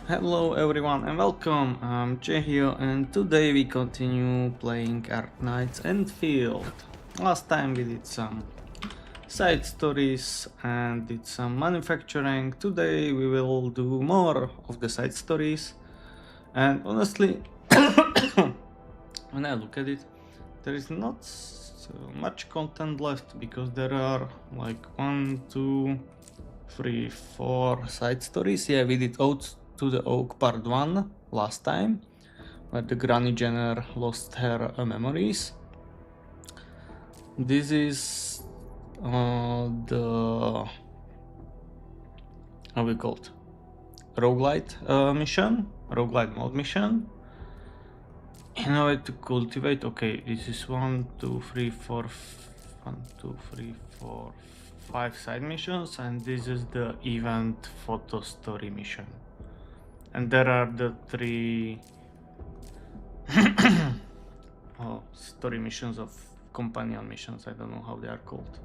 Hello everyone and welcome, I'm Jay here and today we continue playing Arknights Endfield. Last time we did some side stories and did some manufacturing. Today we will do more of the side stories, and honestly when I look at it, there is not so much content left because there are like 1, 2, 3, 4 side stories. Yeah, we did Ode to the Oak Part 1 last time, where the Granny Jenner lost her memories. This is the how we called roguelite mission, roguelite mode mission. In order to cultivate, okay, this is 1, 2, 3, 4, 1, 2, 3, 4, 5 side missions, and this is the event photo story mission. And there are the 3 story missions of companion missions. I don't know how they are called.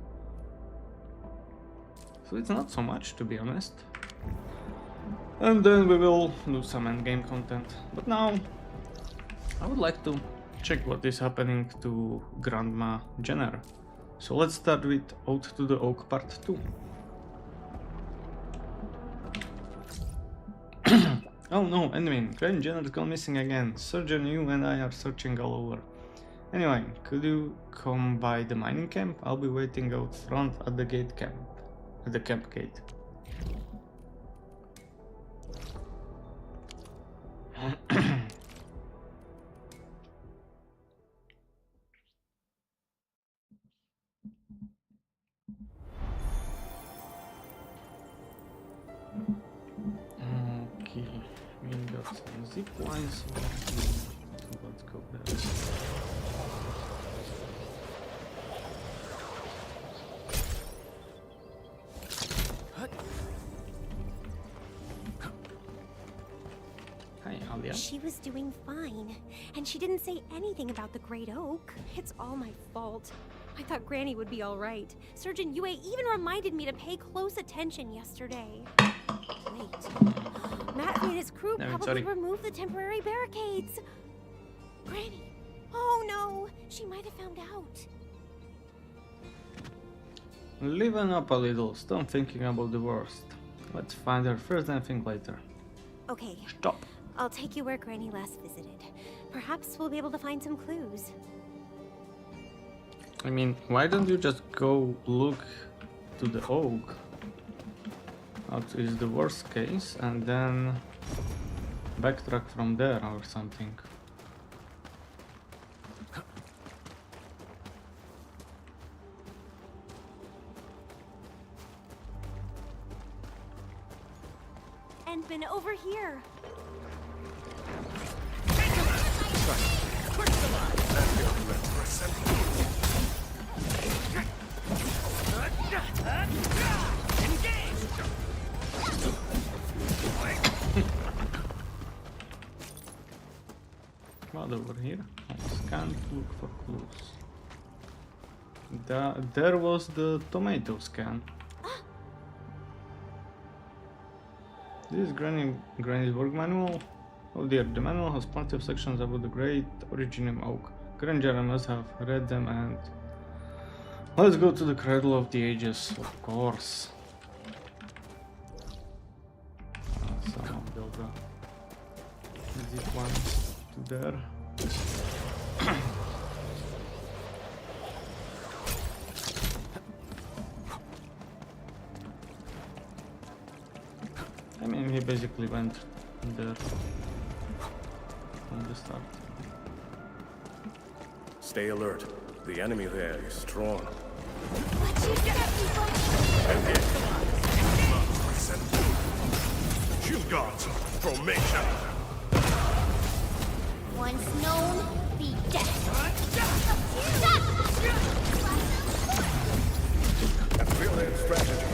So it's not so much, to be honest. And then we will do some endgame content. But now I would like to check what is happening to Grandma Jenner. So let's start with Ode to the Oak Part 2. Oh no, Edwin, Grand Jenner's gone missing again. Surgeon, you and I are searching all over. Anyway, could you come by the mining camp? I'll be waiting out front at the camp gate. Okay, we got some zip lines, so let's go there. Hi, Alia. She was doing fine, and she didn't say anything about the Great Oak. It's all my fault. I thought Granny would be all right. Surgeon Yue even reminded me to pay close attention yesterday. Wait. Matt and his crew probably removed the temporary barricades. Granny. Oh no, she might have found out. Liven up a little, stop thinking about the worst. Let's find her first and think later. Okay. Stop. I'll take you where Granny last visited. Perhaps we'll be able to find some clues. I mean, why don't you just go look to the oak? That is the worst case, and then backtrack from there or something. Endman, over here. What over here? I scan to look for clues. There was the tomato scan. This is Granny's work manual. Oh dear, the manual has plenty of sections about the great Originium Oak. Granger must have read them, and let's go to the Cradle of the Ages, of course. Somehow build a zip line to there. I mean, he basically went there from the start. Stay alert. The enemy there is strong. What you get, people? Shield guards, formation. Once known, be dead. A brilliant strategy.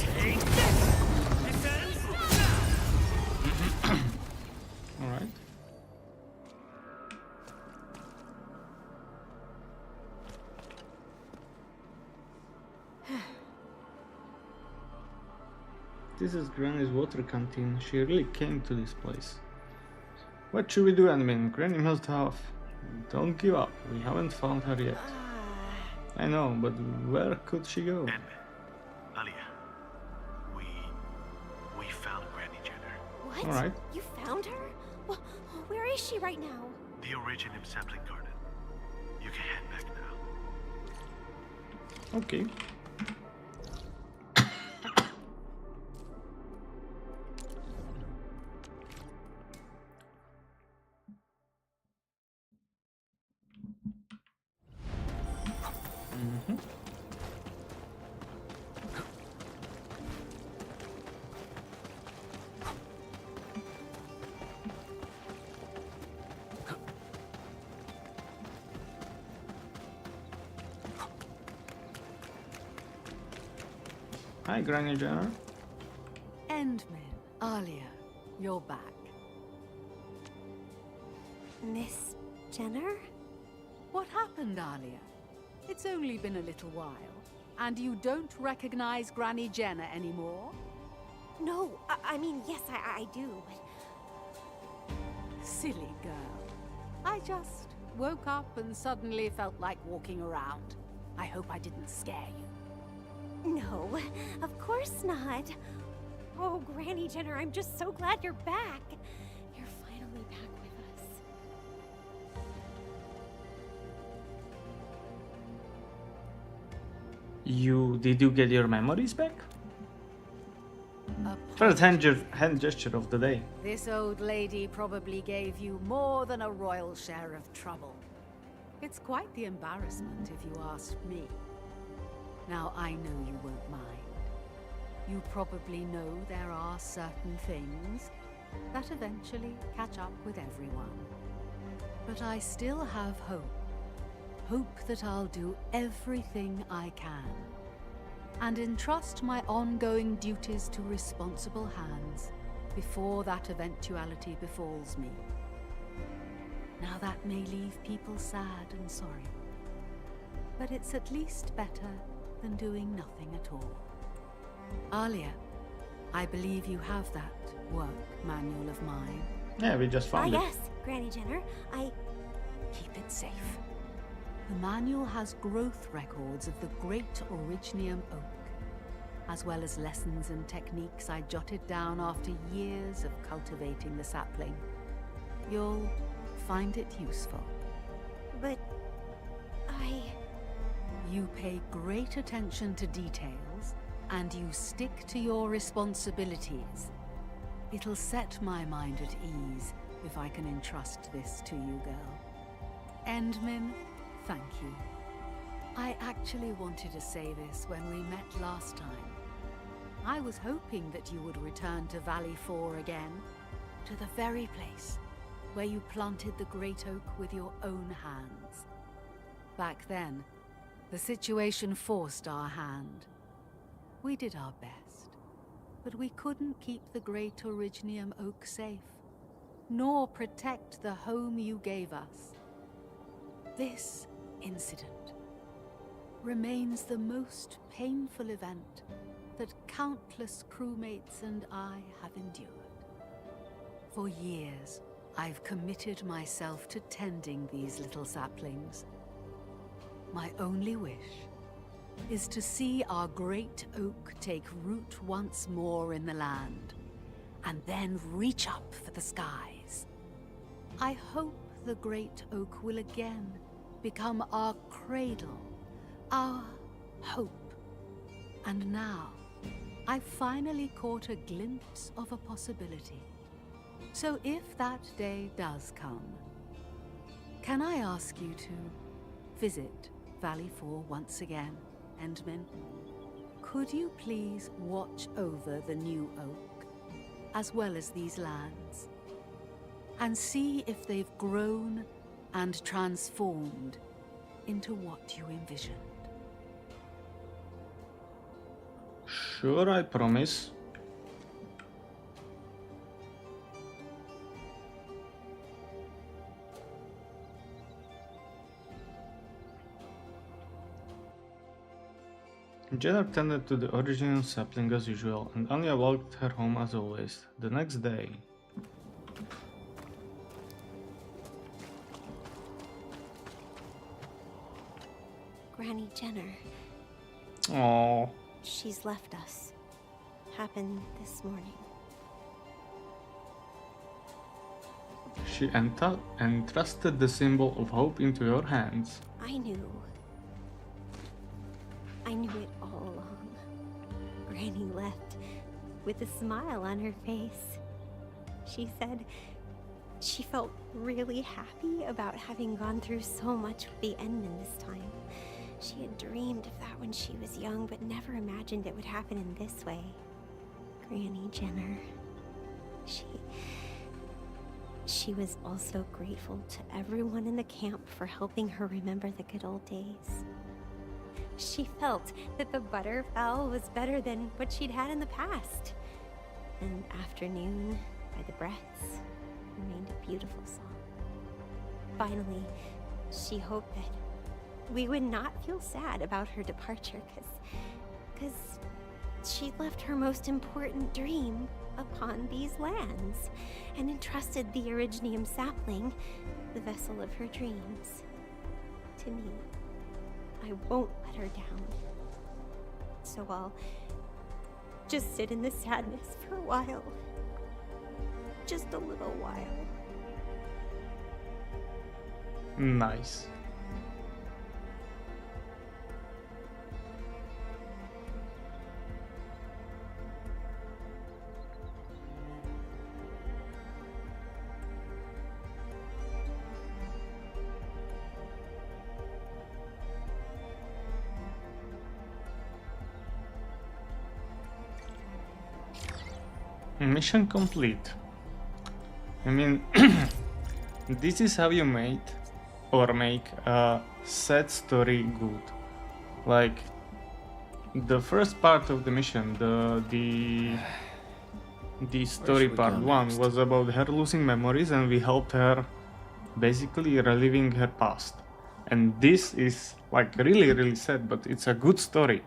Take this! Alright. This is Granny's water canteen. She really came to this place. What should we do, admin? Granny must have. Don't give up. We haven't found her yet. I know, but where could she go? And Alia, we found Granny Jenner. What? Alright. You found her? Well, where is she right now? The Originium sampling garden. You can head back now. Okay. Hi, Granny Jenner. Endman, Alia, you're back. Miss Jenner? What happened, Alia? It's only been a little while, and you don't recognize Granny Jenner anymore? No, I mean, yes, I do, but... Silly girl. I just woke up and suddenly felt like walking around. I hope I didn't scare you. No, of course not. Oh, Granny Jenner, I'm just so glad you're back. You're finally back with us. Did you get your memories back? First hand gesture of the day. This old lady probably gave you more than a royal share of trouble. It's quite the embarrassment, if you ask me. Now, I know you won't mind. You probably know there are certain things that eventually catch up with everyone. But I still have hope. Hope that I'll do everything I can and entrust my ongoing duties to responsible hands before that eventuality befalls me. Now, that may leave people sad and sorry, but it's at least better than doing nothing at all. Alia, I believe you have that work manual of mine. Yeah, we just found it. Yes, Granny Jenner. Keep it safe. The manual has growth records of the great Originium oak, as well as lessons and techniques I jotted down after years of cultivating the sapling. You'll find it useful. But... You pay great attention to details, and you stick to your responsibilities. It'll set my mind at ease if I can entrust this to you, girl. Endman, thank you. I actually wanted to say this when we met last time. I was hoping that you would return to Valley 4 again, to the very place where you planted the great oak with your own hands. Back then, the situation forced our hand. We did our best, but we couldn't keep the great Originium oak safe, nor protect the home you gave us. This incident remains the most painful event that countless crewmates and I have endured. For years, I've committed myself to tending these little saplings. My only wish is to see our great oak take root once more in the land, and then reach up for the skies. I hope the great oak will again become our cradle, our hope. And now, I've finally caught a glimpse of a possibility. So if that day does come, can I ask you to visit Valley 4 once again, Endman? Could you please watch over the new oak, as well as these lands, and see if they've grown and transformed into what you envisioned? Sure, I promise. Jenner tended to the original sapling as usual, and Anya walked her home as always. The next day... Granny Jenner. Oh, She's left us. Happened this morning. she entrusted the symbol of hope into your hands. I knew. I knew it all along. Granny left with a smile on her face. She said she felt really happy about having gone through so much with the Endmen this time. She had dreamed of that when she was young, but never imagined it would happen in this way. Granny Jenner. She was also grateful to everyone in the camp for helping her remember the good old days. She felt that the butterfowl was better than what she'd had in the past. And afternoon, by the breaths, remained a beautiful song. Finally, she hoped that we would not feel sad about her departure, because she left her most important dream upon these lands, and entrusted the Originium sapling, the vessel of her dreams, to me. I won't let her down. So I'll just sit in the sadness for a while. Just a little while. Nice. Mission complete. I mean, this is how you make a sad story good. Like the first part of the mission, the story we part go one next? was about her losing memories, and we helped her basically reliving her past. And this is like really sad, but it's a good story.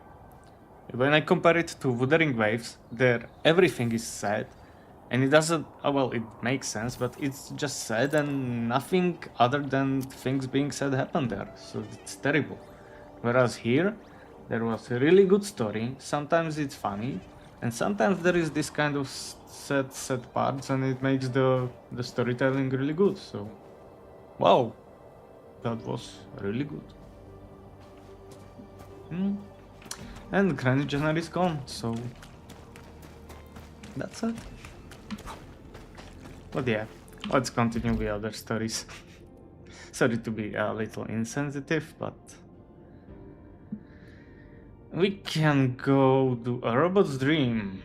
When I compare it to Wuthering Waves, there everything is sad, and it doesn't. Well, it makes sense, but it's just sad, and nothing other than things being said happened there. So it's terrible. Whereas here, there was a really good story. Sometimes it's funny, and sometimes there is this kind of sad parts, and it makes the storytelling really good. So, wow, that was really good. And Granny Jenner is gone, so that's it. But yeah, let's continue with other stories. Sorry to be a little insensitive, but we can go do a robot's dream.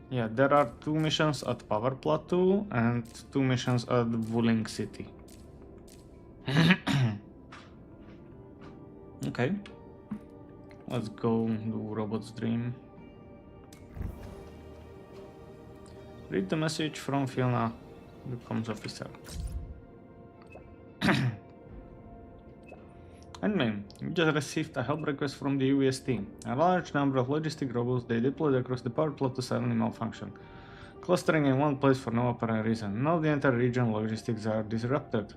Yeah, there are 2 missions at Power Plateau and 2 missions at Wuling City. Okay, let's go do Robot's Dream. Read the message from Fiona, the comms officer. Admin, we just received a help request from the UST. A large number of logistic robots they deployed across the power plateau suddenly malfunction, clustering in one place for no apparent reason. Now the entire region logistics are disrupted.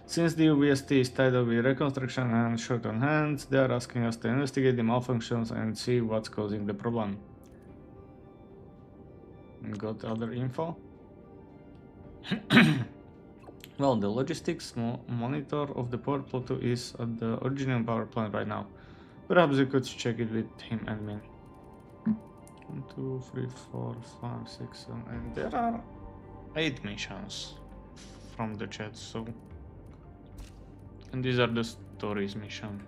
Since the UVST is tied up with reconstruction and short on hands, they are asking us to investigate the malfunctions and see what's causing the problem. Got other info? Well, the logistics monitor of the power plateau is at the original power plant right now. Perhaps you could check it with him, admin. 1, 2, 3, 4, 5, 6, 7, and there are 8 missions from the chat, so... And these are the stories mission.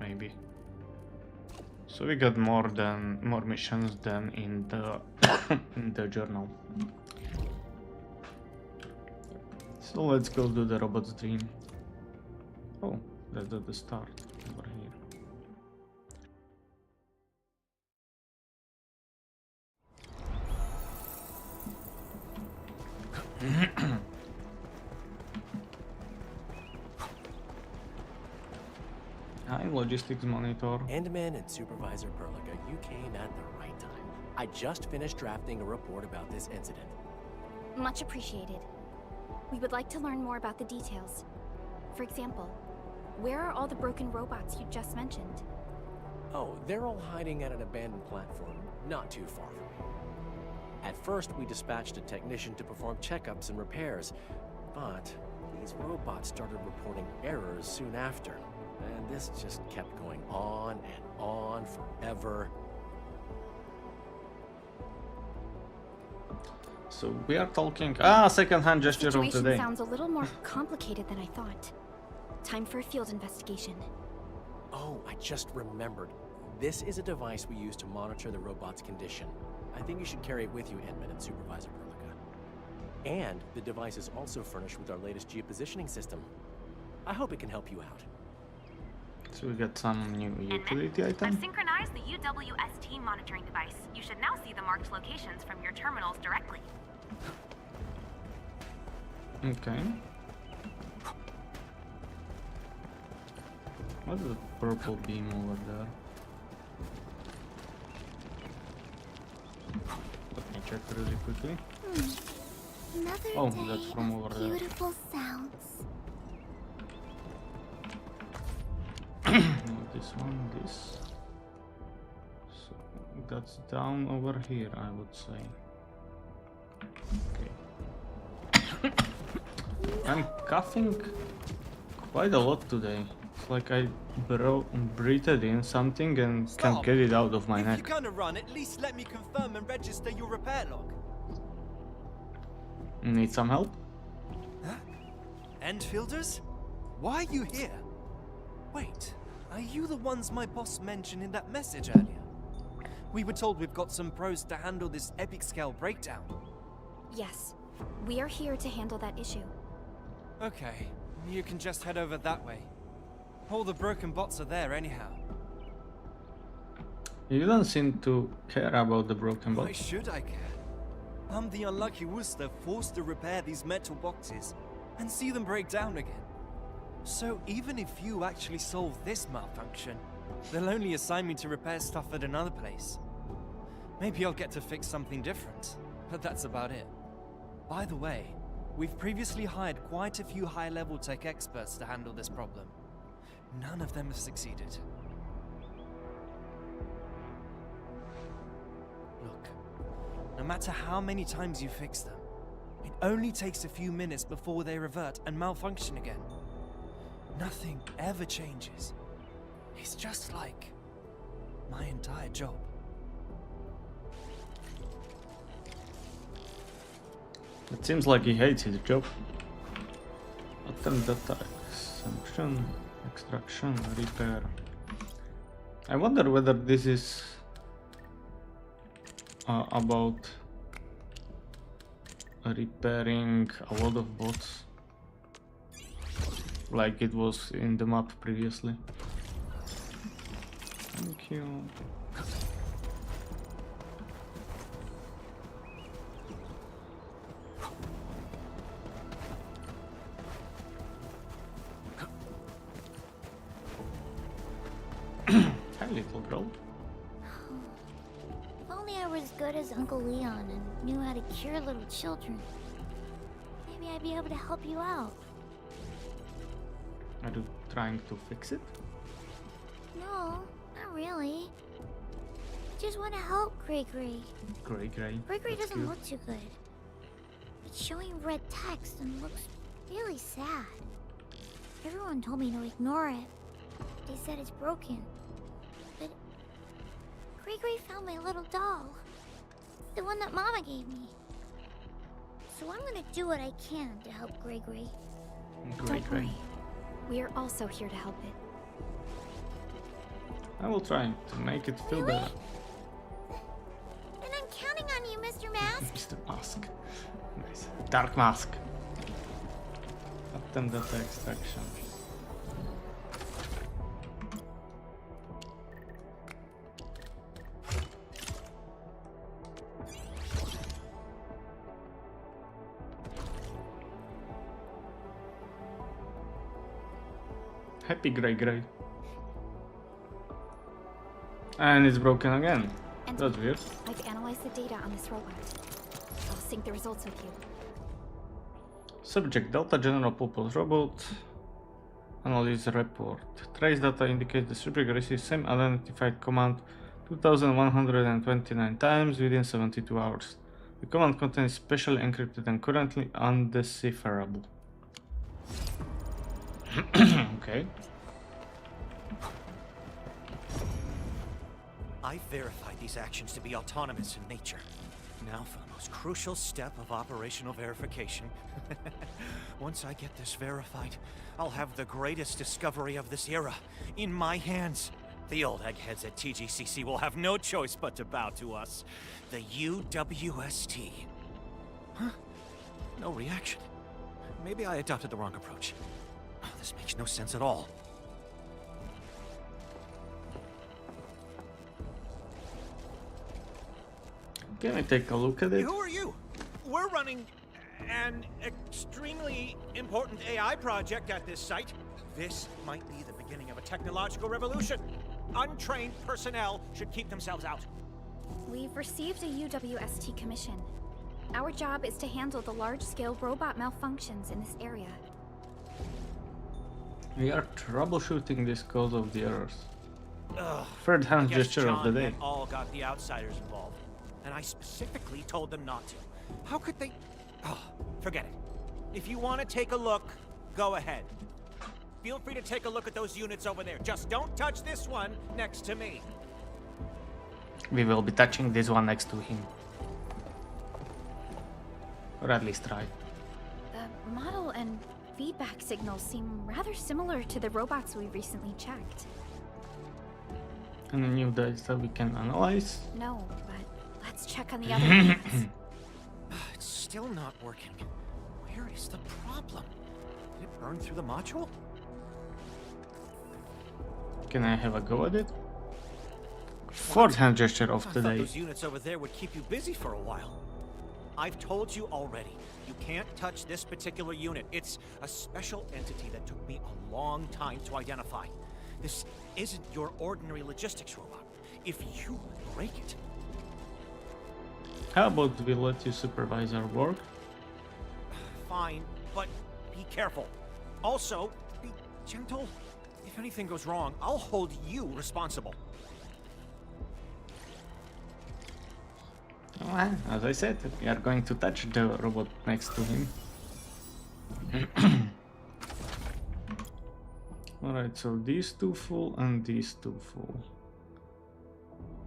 Maybe. So we got more missions than in the in the journal. So let's go do the robot's dream. Oh, that's at the start over here. Hi, logistics monitor. Endman and Supervisor Perlica, you came at the right time. I just finished drafting a report about this incident. Much appreciated. We would like to learn more about the details. For example, where are all the broken robots you just mentioned? Oh, they're all hiding at an abandoned platform, not too far from here. At first, we dispatched a technician to perform checkups and repairs, but these robots started reporting errors soon after, and this just kept going on and on forever. So we are talking. Second-hand gesture of the Situation day. sounds a little more complicated than I thought. Time for a field investigation. Oh, I just remembered. This is a device we use to monitor the robot's condition. I think you should carry it with you, Endman and Supervisor Perlica. And the device is also furnished with our latest geopositioning system. I hope it can help you out. So we got some new utility I've item. synchronized the UWST monitoring device. You should now see the marked locations from your terminals directly. Okay. What's the purple beam over there? Let me check really quickly. Another Oh, day that's from over of there. beautiful sounds. No, this one, this. So that's down over here, I would say. Okay. I'm coughing quite a lot today. It's like I breathed in something and can't Stop. get it out of my If neck. you're gonna run, at least let me confirm and register your repair log. Need some help? Endfielders? Why are you here? Wait, are you the ones my boss mentioned in that message earlier? We were told we've got some pros to handle this epic scale breakdown. Yes, we are here to handle that issue. Okay, you can just head over that way. All the broken bots are there anyhow. You don't seem to care about the broken Why box. should I care? I'm the unlucky Worcester forced to repair these metal boxes and see them break down again. So even if you actually solve this malfunction, they'll only assign me to repair stuff at another place. Maybe I'll get to fix something different, but that's about it. By the way, we've previously hired quite a few high-level tech experts to handle this problem. None of them have succeeded. Look, no matter how many times you fix them, it only takes a few minutes before they revert and malfunction again. Nothing ever changes. It's just like my entire job. It seems like he hates his job. Attempt data extraction, repair. I wonder whether this is about repairing a lot of bots, like it was in the map previously. Thank you. Hi, little girl. If only I were as good as Uncle Leon and knew how to cure little children. Maybe I'd be able to help you out. Are you trying to fix it? No, not really. I just want to help Gregory. Great. Gregory That's doesn't cute. look too good. It's showing red text and looks really sad. Everyone told me to ignore it. They said it's broken. But Gregory found my little doll. The one that Mama gave me. So I'm gonna do what I can to help Gregory. Don't worry. We are also here to help it. I will try to make it feel Really? better. And I'm counting on you, Mr. Mask. Mr. Mask. Nice. Dark Mask. Attempt data extraction. Happy Grey. And it's broken again. And That's weird. I've analyzed the data on this robot. I'll sync the results with you. Subject Delta General Purpose Robot. Analysis report. Trace data indicates the subject received same identified command 2129 times within 72 hours. The command content is specially encrypted and currently undecipherable. Okay. I verified these actions to be autonomous in nature. Now for the most crucial step of operational verification. Once I get this verified, I'll have the greatest discovery of this era in my hands. The old eggheads at TGCC will have no choice but to bow to us. The UWST. Huh? No reaction. Maybe I adopted the wrong approach. Oh, this makes no sense at all. Can I take a look at it? Who are you? We're running an extremely important AI project at this site. This might be the beginning of a technological revolution. Untrained personnel should keep themselves out. We've received a UWST commission. Our job is to handle the large-scale robot malfunctions in this area. We are troubleshooting this cause of the errors. Ugh. Third hand I guess gesture of the John day. and all got the outsiders involved, and I specifically told them not to. How could they? Oh, forget it. If you want to take a look, go ahead. Feel free to take a look at those units over there. Just don't touch this one next to me. We will be touching this one next to him. Or at least try. The model and feedback signals seem rather similar to the robots we recently checked. Any new data we can analyze? No, but let's check on the other units. It's still not working. Where is the problem? Did it burn through the module? Can I have a go at it? Fourth hand gesture of I the thought day. those units over there would keep you busy for a while. I've told you already. You can't touch this particular unit. It's a special entity that took me a long time to identify. This isn't your ordinary logistics robot. If you break it... How about we let you supervise our work? Fine, but be careful. Also, be gentle. If anything goes wrong, I'll hold you responsible. Well, as I said, we are going to touch the robot next to him. Alright, so these two full and these two full.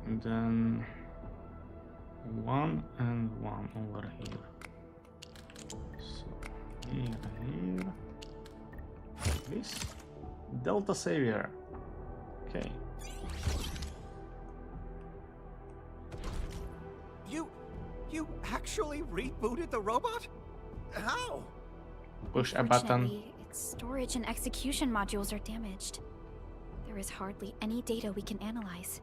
And then one and one over here. So here. This Delta Savior. Okay. You actually rebooted the robot? How? Push a button. Unfortunately, its storage and execution modules are damaged. There is hardly any data we can analyze.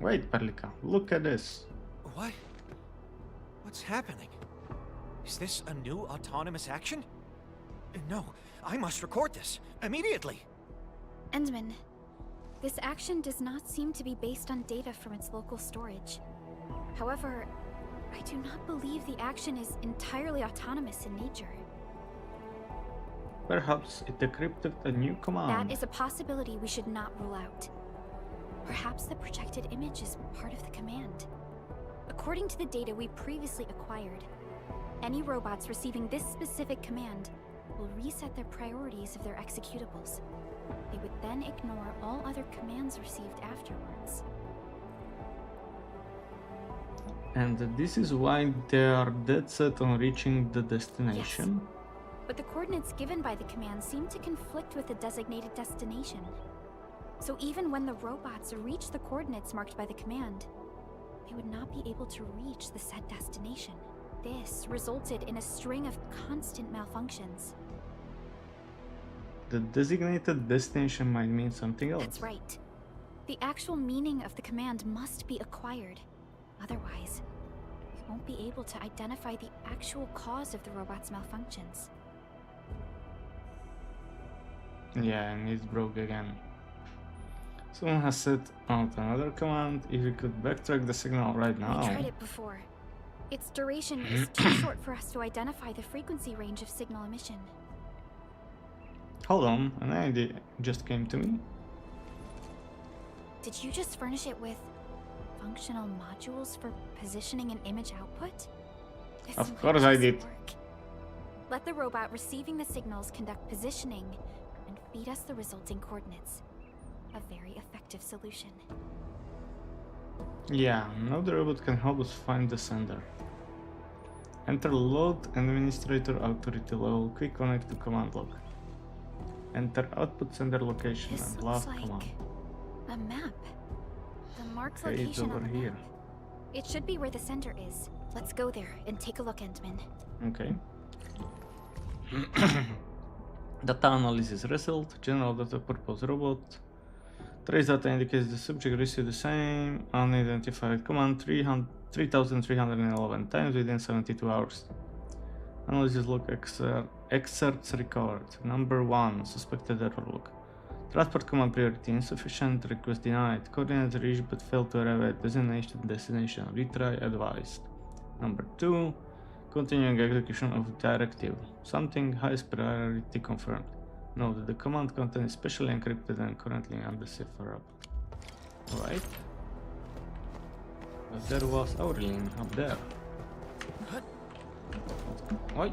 Wait, Perlika, look at this. What? What's happening? Is this a new autonomous action? No, I must record this immediately. Endman, this action does not seem to be based on data from its local storage. However, I do not believe the action is entirely autonomous in nature. Perhaps it decrypted a new command. That is a possibility we should not rule out. Perhaps the projected image is part of the command. According to the data we previously acquired, any robots receiving this specific command will reset their priorities of their executables. They would then ignore all other commands received afterwards. And this is why they are dead set on reaching the destination? Yes. But the coordinates given by the command seem to conflict with the designated destination. So even when the robots reach the coordinates marked by the command, they would not be able to reach the said destination. This resulted in a string of constant malfunctions. The designated destination might mean something else. That's right. The actual meaning of the command must be acquired. Otherwise, we won't be able to identify the actual cause of the robot's malfunctions. Yeah, and it's broke again. Someone has set out another command. If we could backtrack the signal right now. We tried it before. Its duration is too short for us to identify the frequency range of signal emission. Hold on, an idea just came to me. Did you just furnish it with functional modules for positioning an image output? This Of might course I just did. work. Let the robot receiving the signals conduct positioning and feed us the resulting coordinates. A very effective solution. Yeah, now the robot can help us find the sender. Enter load administrator authority level. Quick connect to command log. Enter output sender location This and looks last like command. a map. The mark's Okay, it's location over on the here. map. It should be where the center is. Let's go there and take a look, Entman. Okay. Data analysis result. General data purpose robot. Trace data indicates the subject received the same unidentified command 3,311 times within 72 hours. Analysis log excerpts recovered. Number 1. Suspected error log. Transport command priority insufficient. Request denied. Coordinates reached but failed to arrive at destination. Retry advised. Number 2. Continuing execution of directive. Something highest priority confirmed. Note that the command content is specially encrypted and currently undecipherable. Alright. But there was Aurelien up there. Oi.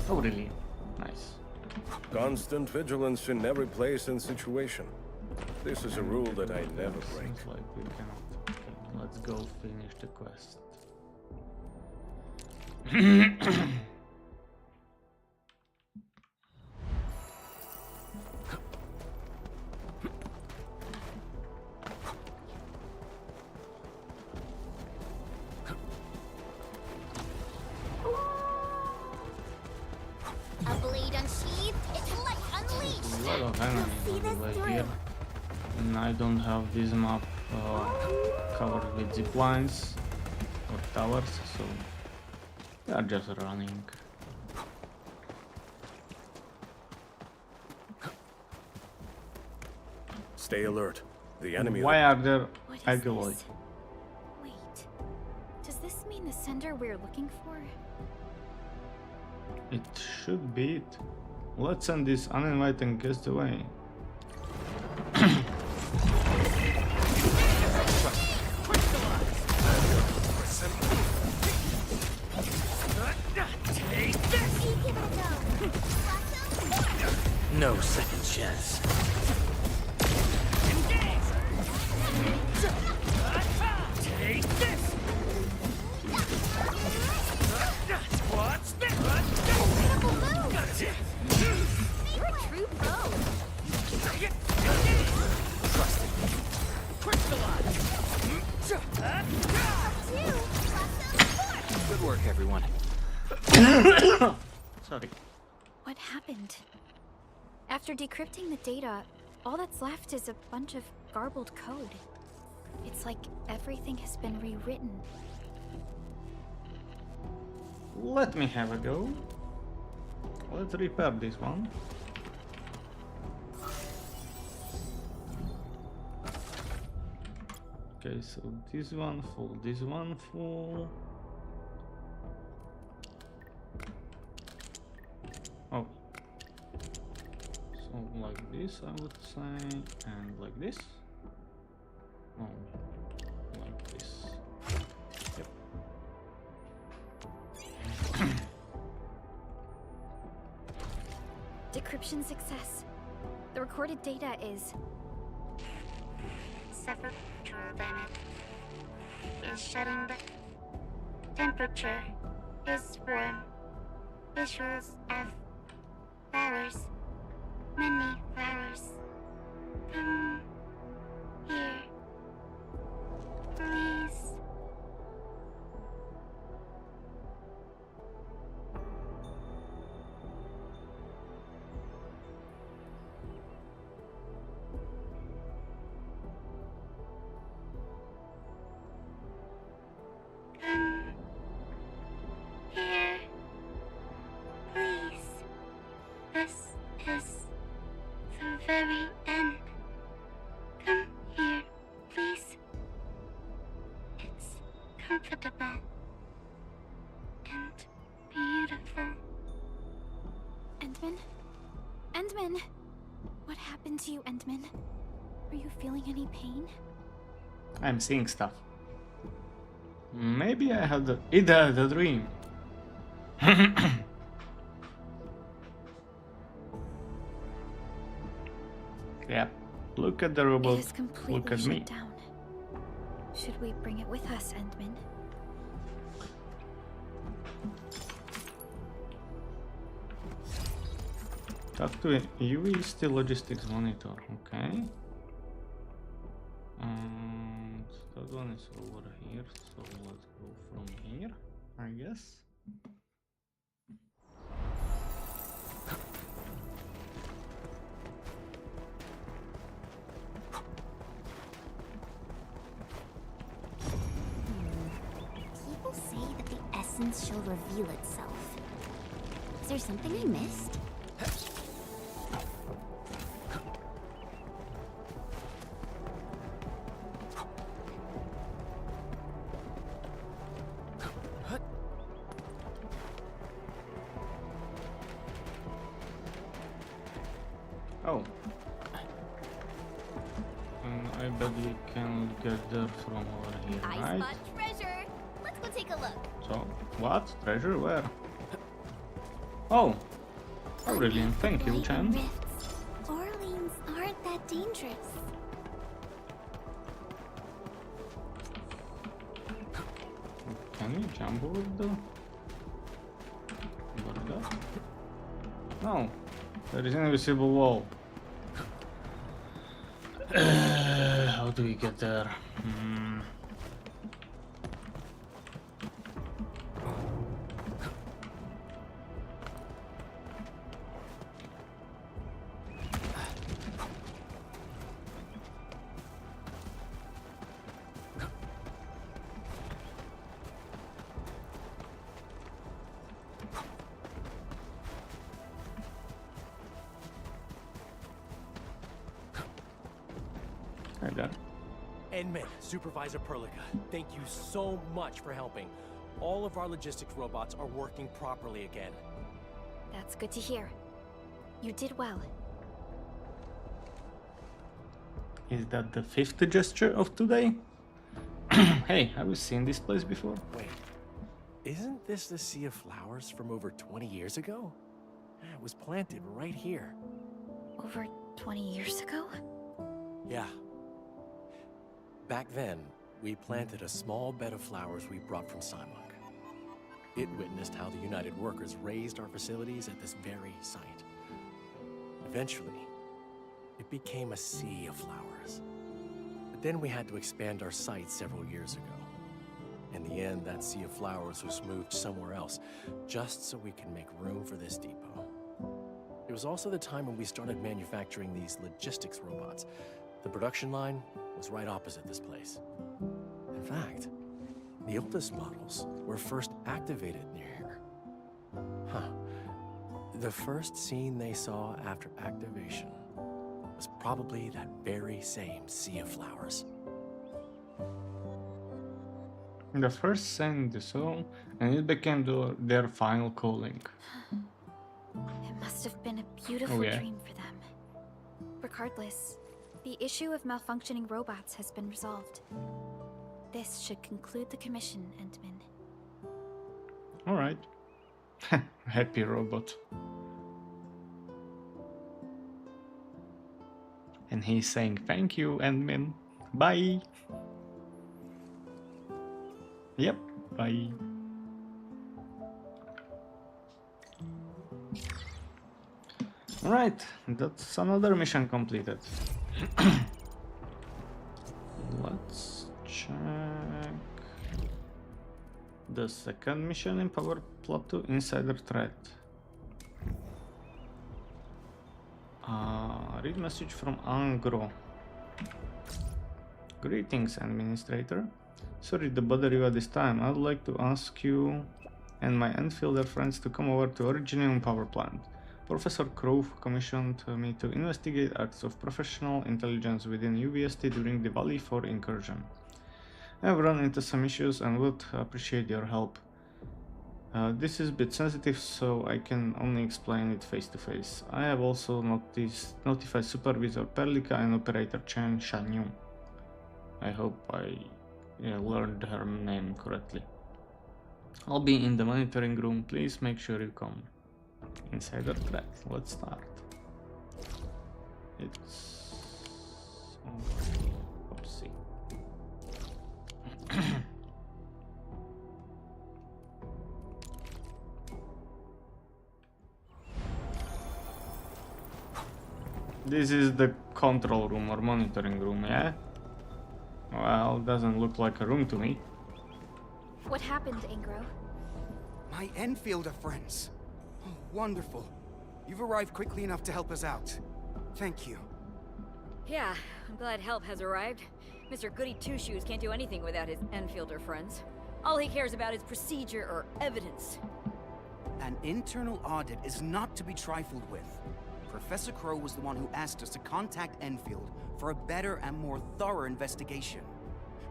Aurelien. Nice. Constant vigilance in every place and situation. This is a rule that I never break. Seems like we cannot. Okay, let's go finish the quest. A blade unsheathed, it's light unleashed. A lot of enemies on the way here. And I don't have this map covered with zip lines or towers, so we are just running. Stay alert. The enemy. Why are there What is Agaloy? this? Wait. Does this mean the sender we're looking for? It should be it. Let's send this uninvited guest away. No second chance. Take this! What's this? You're a true pro. Good work, everyone. Sorry. What happened? After decrypting the data, all that's left is a bunch of garbled code. It's like everything has been rewritten. Let me have a go. Let's repair this one. Okay, so this one full, this one full. Oh. So like this I would say, and like this. Oh, like this. Yep. Decryption success. The recorded data is... Several limit is shutting the temperature is warm. Visuals of flowers. Many flowers. Come here. Please. Come here. Please. Endman? Endman! What happened to you, Endman? Are you feeling any pain? I'm seeing stuff. Maybe I had the dream. Yeah, look at the robot. It is completely Look at me. shut down. Should we bring it with us, Endman? Talk to UVST logistics monitor. Okay. And that one is over here, so let's go from here, I guess. People say that the essence shall reveal itself. Is there something I missed? Oh. And I bet we can get there from over here, I right? spot treasure. Let's go take a look. So, what? Treasure? Where? Oh! Oh, brilliant. Thank you, Chan. Rifts. Orleans aren't that dangerous. Can you jump over the... Over that? No. There is an invisible wall. How do we get there? Right there. Endman, Supervisor Perlica, thank you so much for helping. All of our logistics robots are working properly again. That's good to hear. You did well. Is that the fifth gesture of today? Hey, have you seen this place before? Wait, isn't this the Sea of Flowers from over 20 years ago? It was planted right here. Over 20 years ago? Yeah. Back then, we planted a small bed of flowers we brought from Simon. It witnessed how the United Workers raised our facilities at this very site. Eventually, it became a sea of flowers. But then we had to expand our site several years ago. In the end, that sea of flowers was moved somewhere else, just so we can make room for this depot. It was also the time when we started manufacturing these logistics robots. The production line was right opposite this place. In fact, the oldest models were first activated near here. Huh. The first scene they saw after activation was probably that very same sea of flowers. The first scene they saw, and it became their final calling. It must have been a beautiful dream for them. Regardless, the issue of malfunctioning robots has been resolved. This should conclude the commission, Endman. Alright. Happy robot. And he's saying thank you, Endman. Bye. Yep, bye. Alright, that's another mission completed. Let's check the second mission in Power Plot 2, Insider Threat. Read message from Angro. Greetings, Administrator. Sorry to bother you at this time. I'd like to ask you and my Endfielder friends to come over to Originium Power Plant. Professor Crow commissioned me to investigate acts of professional intelligence within UVST during the Valley 4 incursion. I've run into some issues and would appreciate your help. This is a bit sensitive, so I can only explain it face to face. I have also notified Supervisor Perlika and Operator Chen Shanyu. I hope I learned her name correctly. I'll be in the monitoring room. Please make sure you come. Insider threat. Let's start. It's... Oopsie. This is the control room or monitoring room, yeah? Well, doesn't look like a room to me. What happened, Ingro? My Enfielder friends. Oh, wonderful. You've arrived quickly enough to help us out. Thank you. Yeah, I'm glad help has arrived. Mr. Goody Two-Shoes can't do anything without his Enfielder friends. All he cares about is procedure or evidence. An internal audit is not to be trifled with. Professor Crow was the one who asked us to contact Enfield for a better and more thorough investigation.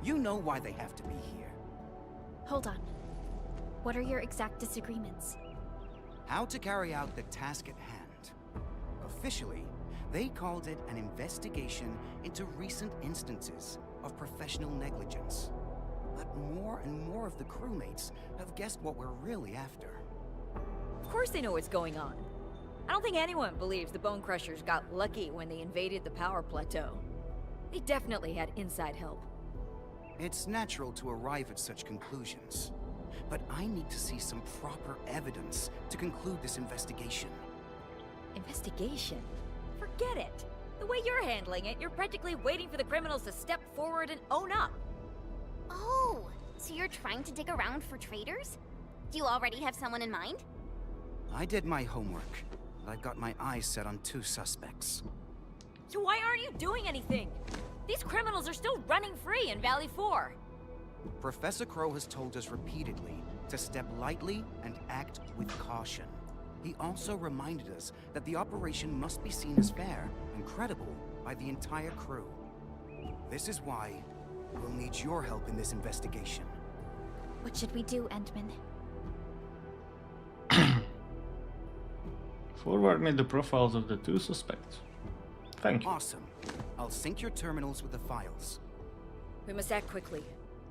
You know why they have to be here. Hold on. What are your exact disagreements? How to carry out the task at hand. Officially, they called it an investigation into recent instances of professional negligence. But more and more of the crewmates have guessed what we're really after. Of course they know what's going on. I don't think anyone believes the Bone Crushers got lucky when they invaded the power plateau. They definitely had inside help. It's natural to arrive at such conclusions. But I need to see some proper evidence to conclude this investigation. Investigation? Forget it. The way you're handling it, you're practically waiting for the criminals to step forward and own up. Oh, so you're trying to dig around for traitors? Do you already have someone in mind? I did my homework. I've got my eyes set on 2 suspects. So why aren't you doing anything? These criminals are still running free in Valley 4. Professor Crow has told us repeatedly to step lightly and act with caution. He also reminded us that the operation must be seen as fair and credible by the entire crew. This is why we'll need your help in this investigation. What should we do, Endman? Forward me the profiles of the 2 suspects. Thank you. Awesome. I'll sync your terminals with the files. We must act quickly.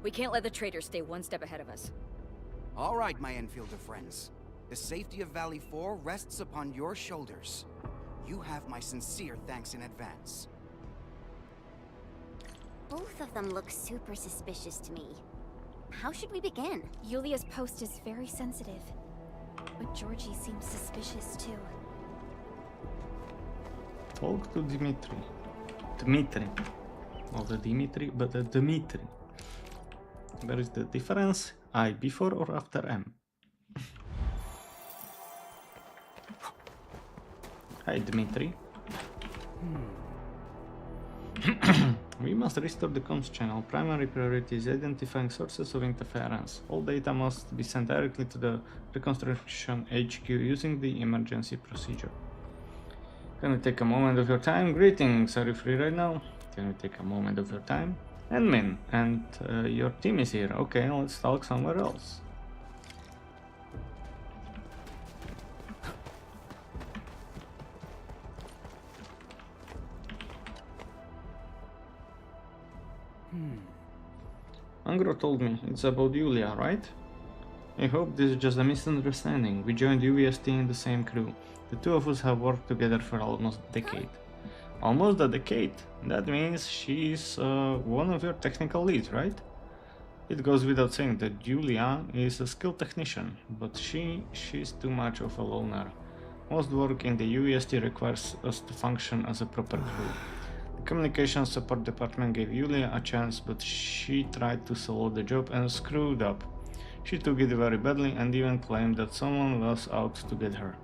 We can't let the traitors stay one step ahead of us. All right, my Enfielder friends. The safety of Valley 4 rests upon your shoulders. You have my sincere thanks in advance. Both of them look super suspicious to me. How should we begin? Yulia's post is very sensitive. But Georgie seems suspicious too. Talk to Dimitri. Dmitri. Not the Dimitri, but the Dmitri. Where is the difference? I before or after M? Hi, Dmitri. We must restore the comms channel. Primary priority is identifying sources of interference. All data must be sent directly to the Reconstruction HQ using the emergency procedure. Can we take a moment of your time? Greetings, are you free right now? Can we take a moment of your time? Admin, and your team is here. Okay, let's talk somewhere else. Angro told me it's about Yulia, right? I hope this is just a misunderstanding. We joined UVST in the same crew. The 2 of us have worked together for almost a decade. Almost a decade? That means she's one of your technical leads, right? It goes without saying that Yulia is a skilled technician, but she's too much of a loner. Most work in the UVST requires us to function as a proper crew. The communications support department gave Yulia a chance, but she tried to solo the job and screwed up. She took it very badly and even claimed that someone was out to get her.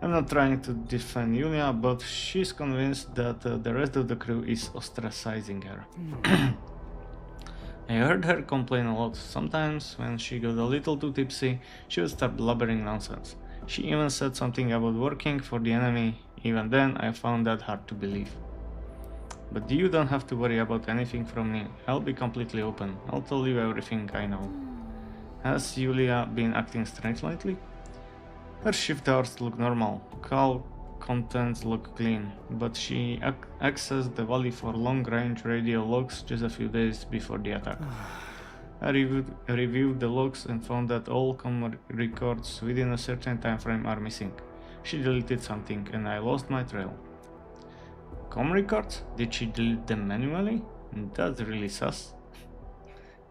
I'm not trying to defend Yulia, but she's convinced that the rest of the crew is ostracizing her. I heard her complain a lot. Sometimes, when she got a little too tipsy, she would start blubbering nonsense. She even said something about working for the enemy. Even then, I found that hard to believe. But you don't have to worry about anything from me. I'll be completely open. I'll tell you everything I know. Has Yulia been acting strange lately? Her shift hours look normal, call contents look clean, but she accessed the valley for long-range radio logs just a few days before the attack. I reviewed the logs and found that all comm records within a certain time frame are missing. She deleted something and I lost my trail. Comm records? Did she delete them manually? That's really sus.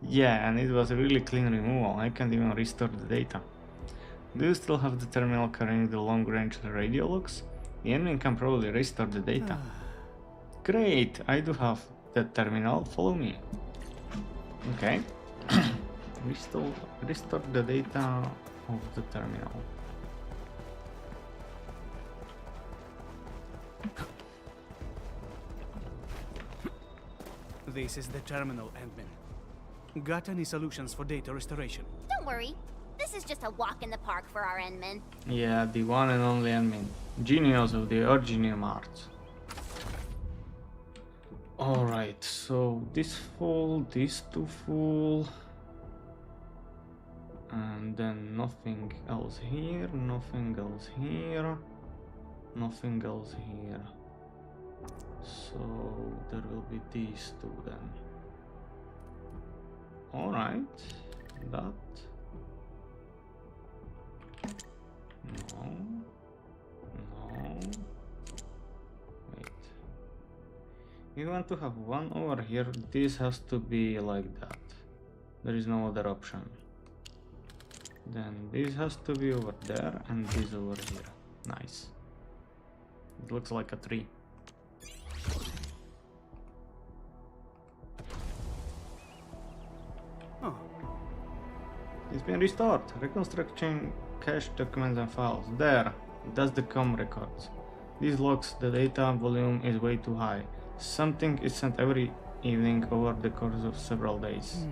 Yeah, and it was a really clean removal. I can't even restore the data. Do you still have the terminal carrying the long-range radio logs? The admin can probably restore the data. Great, I do have the terminal. Follow me. Okay. Restore the data of the terminal. This is the terminal, admin. Got any solutions for data restoration? Don't worry. This is just a walk in the park for our endman. Yeah, the one and only admin. Genius of the Origin Mart. Alright, so this full, these two full. And then nothing else here, nothing else here, nothing else here. So there will be these two then. Alright, that. No. No. Wait. We want to have one over here. This has to be like that. There is no other option. Then this has to be over there and this over here. Nice. It looks like a tree. Oh. It's been restored. Reconstruction cache documents and files. There. That's the COM records. These logs, the data volume is way too high. Something is sent every evening over the course of several days.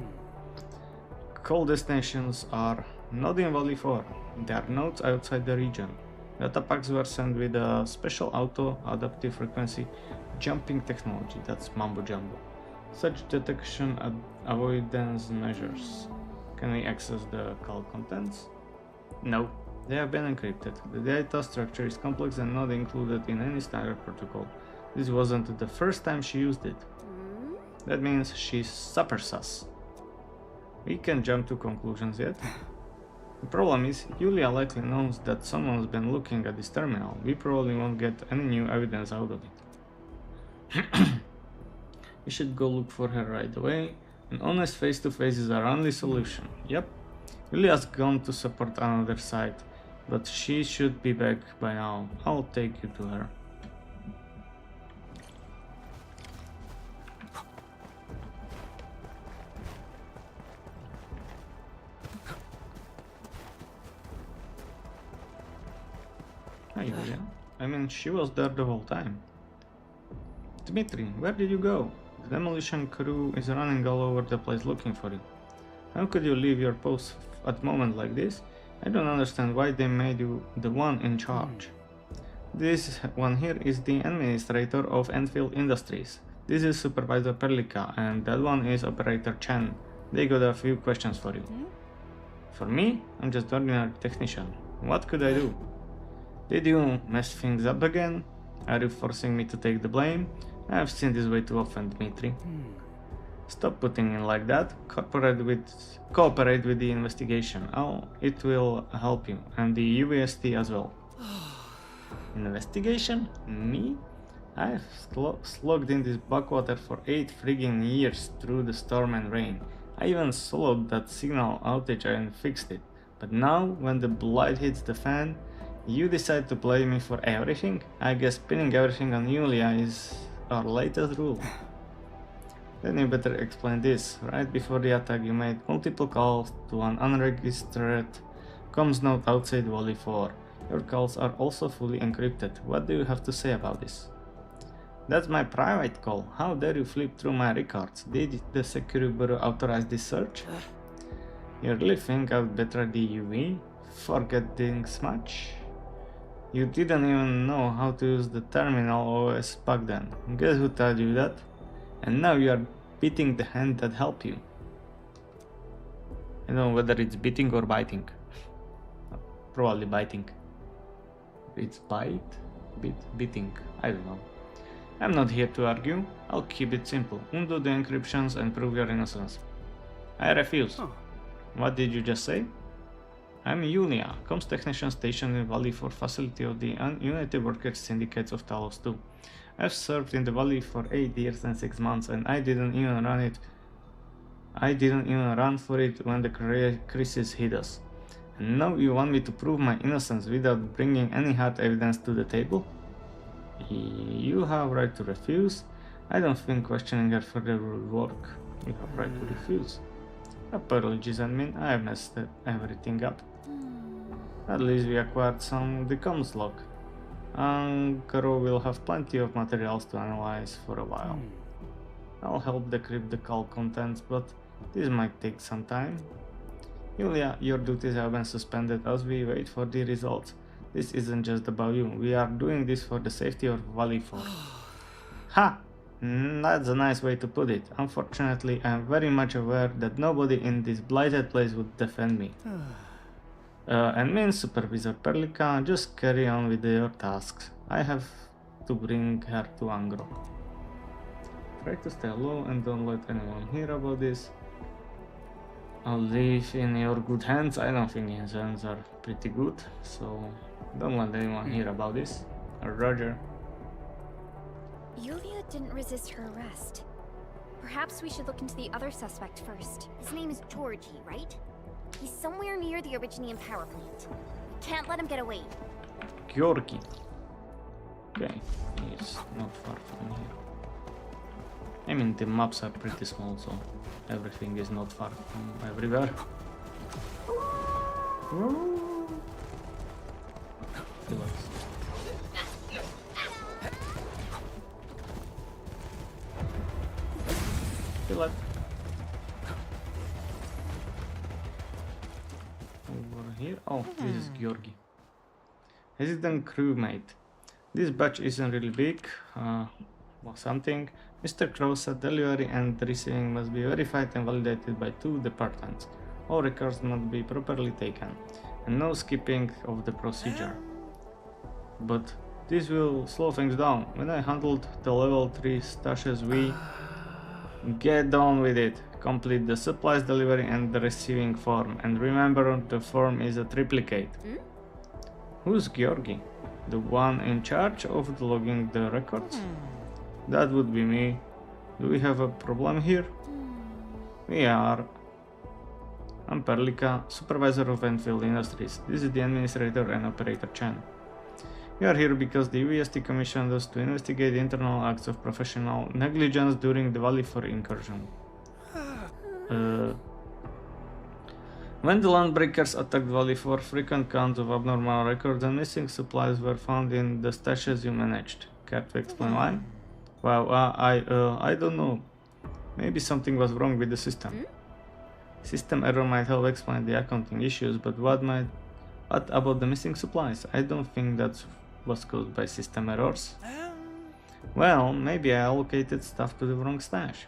Call destinations are not in Valley 4. There are nodes outside the region. Data packs were sent with a special auto-adaptive frequency jumping technology. That's mumbo jumbo. Such detection avoidance measures. Can we access the call contents? No, they have been encrypted. The data structure is complex and not included in any standard protocol. This wasn't the first time she used it. That means she's super sus. We can't jump to conclusions yet. The problem is, Yulia likely knows that someone's been looking at this terminal. We probably won't get any new evidence out of it. We should go look for her right away. An honest face-to-face is our only solution. Yep. Yulia's gone to support another site, but she should be back by now. I'll take you to her. Hi, Yulia. I mean, she was there the whole time. Dmitri, where did you go? The demolition crew is running all over the place looking for you. How could you leave your post at a moment like this? I don't understand why they made you the one in charge. This one here is the administrator of Endfield Industries. This is Supervisor Perlika, and that one is Operator Chen. They got a few questions for you. For me? I'm just an ordinary technician. What could I do? Did you mess things up again? Are you forcing me to take the blame? I've seen this way too often, Dmitri. Stop putting in like that. Cooperate with the investigation. It will help you, and the UVST as well. Investigation? Me? I've slogged in this backwater for 8 friggin' years through the storm and rain. I even soloed that signal outage and fixed it. But now, when the blight hits the fan, you decide to blame me for everything? I guess pinning everything on Yulia is our latest rule. Then you better explain this. Right before the attack you made multiple calls to an unregistered comms node outside Valley 4. Your calls are also fully encrypted. What do you have to say about this? That's my private call. How dare you flip through my records? Did the Security Bureau authorize this search? You really think I'd better the UV? Forget things much? You didn't even know how to use the terminal OS back then. Guess who told you that? And now you are beating the hand that helped you. I don't know whether it's beating or biting. Probably biting. It's beating. I don't know. I'm not here to argue. I'll keep it simple. Undo the encryptions and prove your innocence. I refuse. What did you just say? I'm Julia, comms technician stationed in Valley for facility of the United Workers Syndicates of Talos 2. I've served in the Valley for 8 years and 6 months, and I didn't even run for it when the crisis hit us. And now you want me to prove my innocence without bringing any hard evidence to the table? You have right to refuse. I don't think questioning her further will work. You have right to refuse. Apologies, admin. I have messed everything up. At least we acquired some of the comms log. Angaro will have plenty of materials to analyze for a while. I'll help decrypt the call contents, but this might take some time. Julia, your duties have been suspended as we wait for the results. This isn't just about you. We are doing this for the safety of Valley 4. Ha! That's a nice way to put it. Unfortunately, I am very much aware that nobody in this blighted place would defend me. Admin Supervisor Perlica, just carry on with your tasks. I have to bring her to Angro. Try to stay low and don't let anyone hear about this. I'll leave in your good hands. I don't think his hands are pretty good, so don't let anyone hear about this. Roger. Yulia didn't resist her arrest. Perhaps we should look into the other suspect first. His name is Georgie, right? He's somewhere near the Originium power plant. We can't let him get away. Georgi. Okay, he's not far from here. I mean, the maps are pretty small, so everything is not far from everywhere. Relax. Relax. Over here. Oh, this is Georgi. Resident crewmate. This batch isn't really big, or something. Mr. Crow said delivery and receiving must be verified and validated by 2 departments. All records must be properly taken, and no skipping of the procedure. But this will slow things down. When I handled the level 3 stashes, we get on with it. Complete the supplies delivery and the receiving form, and remember the form is a triplicate. Who's Georgi? The one in charge of logging the records? That would be me. Do we have a problem here? We are. I'm Perlica, supervisor of Endfield Industries. This is the administrator and operator Chen. We are here because the UEST commissioned us to investigate internal acts of professional negligence during the Valley 4 incursion. When the landbreakers attacked Valley 4, frequent counts of abnormal records and missing supplies were found in the stashes you managed. Care to explain why? Well, I don't know. Maybe something was wrong with the system. System error might help explain the accounting issues, but what about the missing supplies? I don't think that was caused by system errors. Well, maybe I allocated stuff to the wrong stash.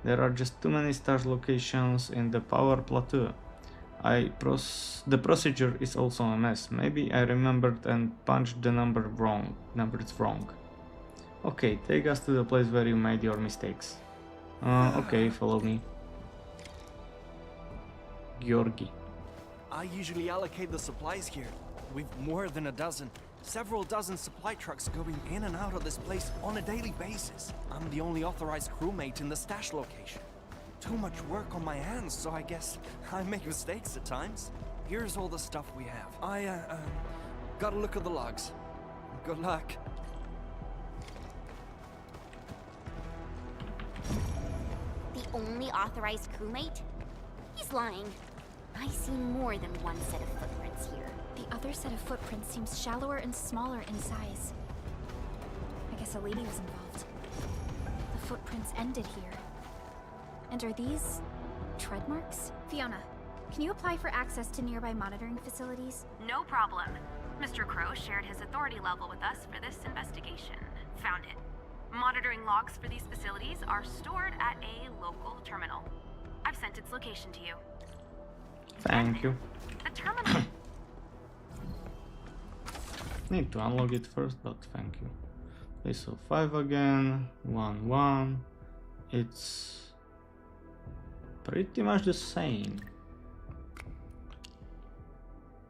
There are just too many stash locations in the power plateau. The procedure is also a mess. Maybe I remembered and punched the numbers wrong. Okay, take us to the place where you made your mistakes. Okay, follow me. Georgi. I usually allocate the supplies here. We've more than a dozen. Several dozen supply trucks going in and out of this place on a daily basis. I'm the only authorized crewmate in the stash location. Too much work on my hands, so I guess I make mistakes at times. Here's all the stuff we have. I gotta look at the logs. Good luck. The only authorized crewmate? He's lying. I see more than one set of footprints here. The other set of footprints seems shallower and smaller in size. I guess a lady was involved. The footprints ended here. And are these tread marks? Fiona, can you apply for access to nearby monitoring facilities? No problem. Mr. Crow shared his authority level with us for this investigation. Found it. Monitoring logs for these facilities are stored at a local terminal. I've sent its location to you. Thank you. The terminal. Need to unlock it first, but thank you. Okay, so 5 again, 1, 1. It's pretty much the same,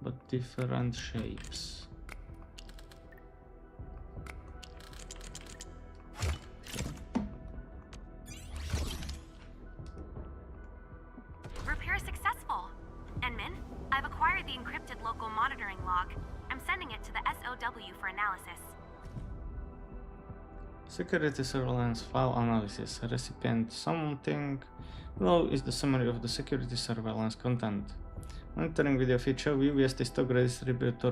but different shapes. Repair successful. Enmin, I've acquired the encrypted local monitoring log. I'm sending it to the SOW for analysis. Security surveillance file analysis. Recipient something below is the summary of the security surveillance content. Monitoring video feature VBS stock distributor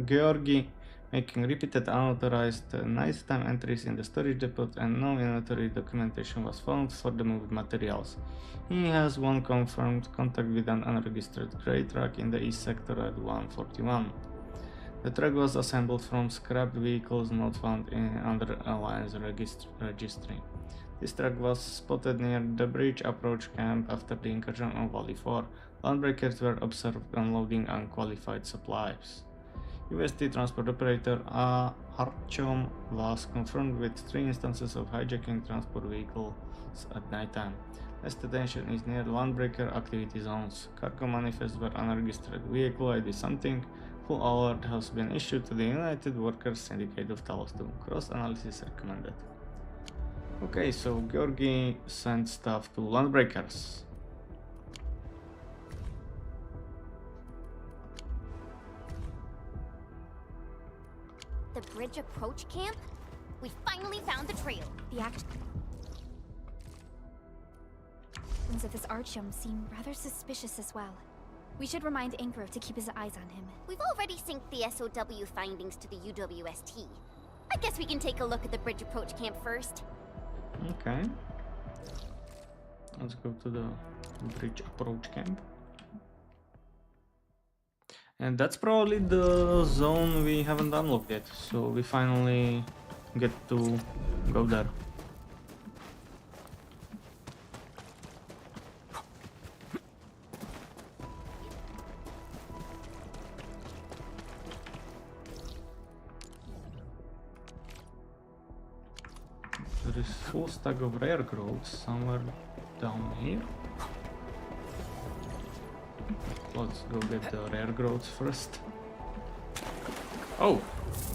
Georgi making repeated unauthorized nighttime entries in the storage depot and no inventory documentation was found for the moved materials. He has one confirmed contact with an unregistered grey truck in the east sector at 141. The truck was assembled from scrapped vehicles not found under Alliance registry. This truck was spotted near the bridge approach camp after the incursion on Valley 4. Landbreakers were observed unloading unqualified supplies. UST transport operator Artyom was confirmed with 3 instances of hijacking transport vehicles at nighttime. Best attention is near landbreaker activity zones. Cargo manifests were unregistered vehicle ID something. Full alert has been issued to the United Workers Syndicate of Talos 2. Cross analysis recommended. Okay, so Georgi sent stuff to landbreakers. The bridge approach camp? We finally found the trail. The actions of this Artyom seem rather suspicious as well. We should remind Angrove to keep his eyes on him. We've already synced the SOW findings to the UWST. I guess we can take a look at the bridge approach camp first. Okay. Let's go to the bridge approach camp. And that's probably the zone we haven't unlocked yet, so we finally get to go there. There is full stack of rare growths somewhere down here. Let's go get the rare growths first. Oh,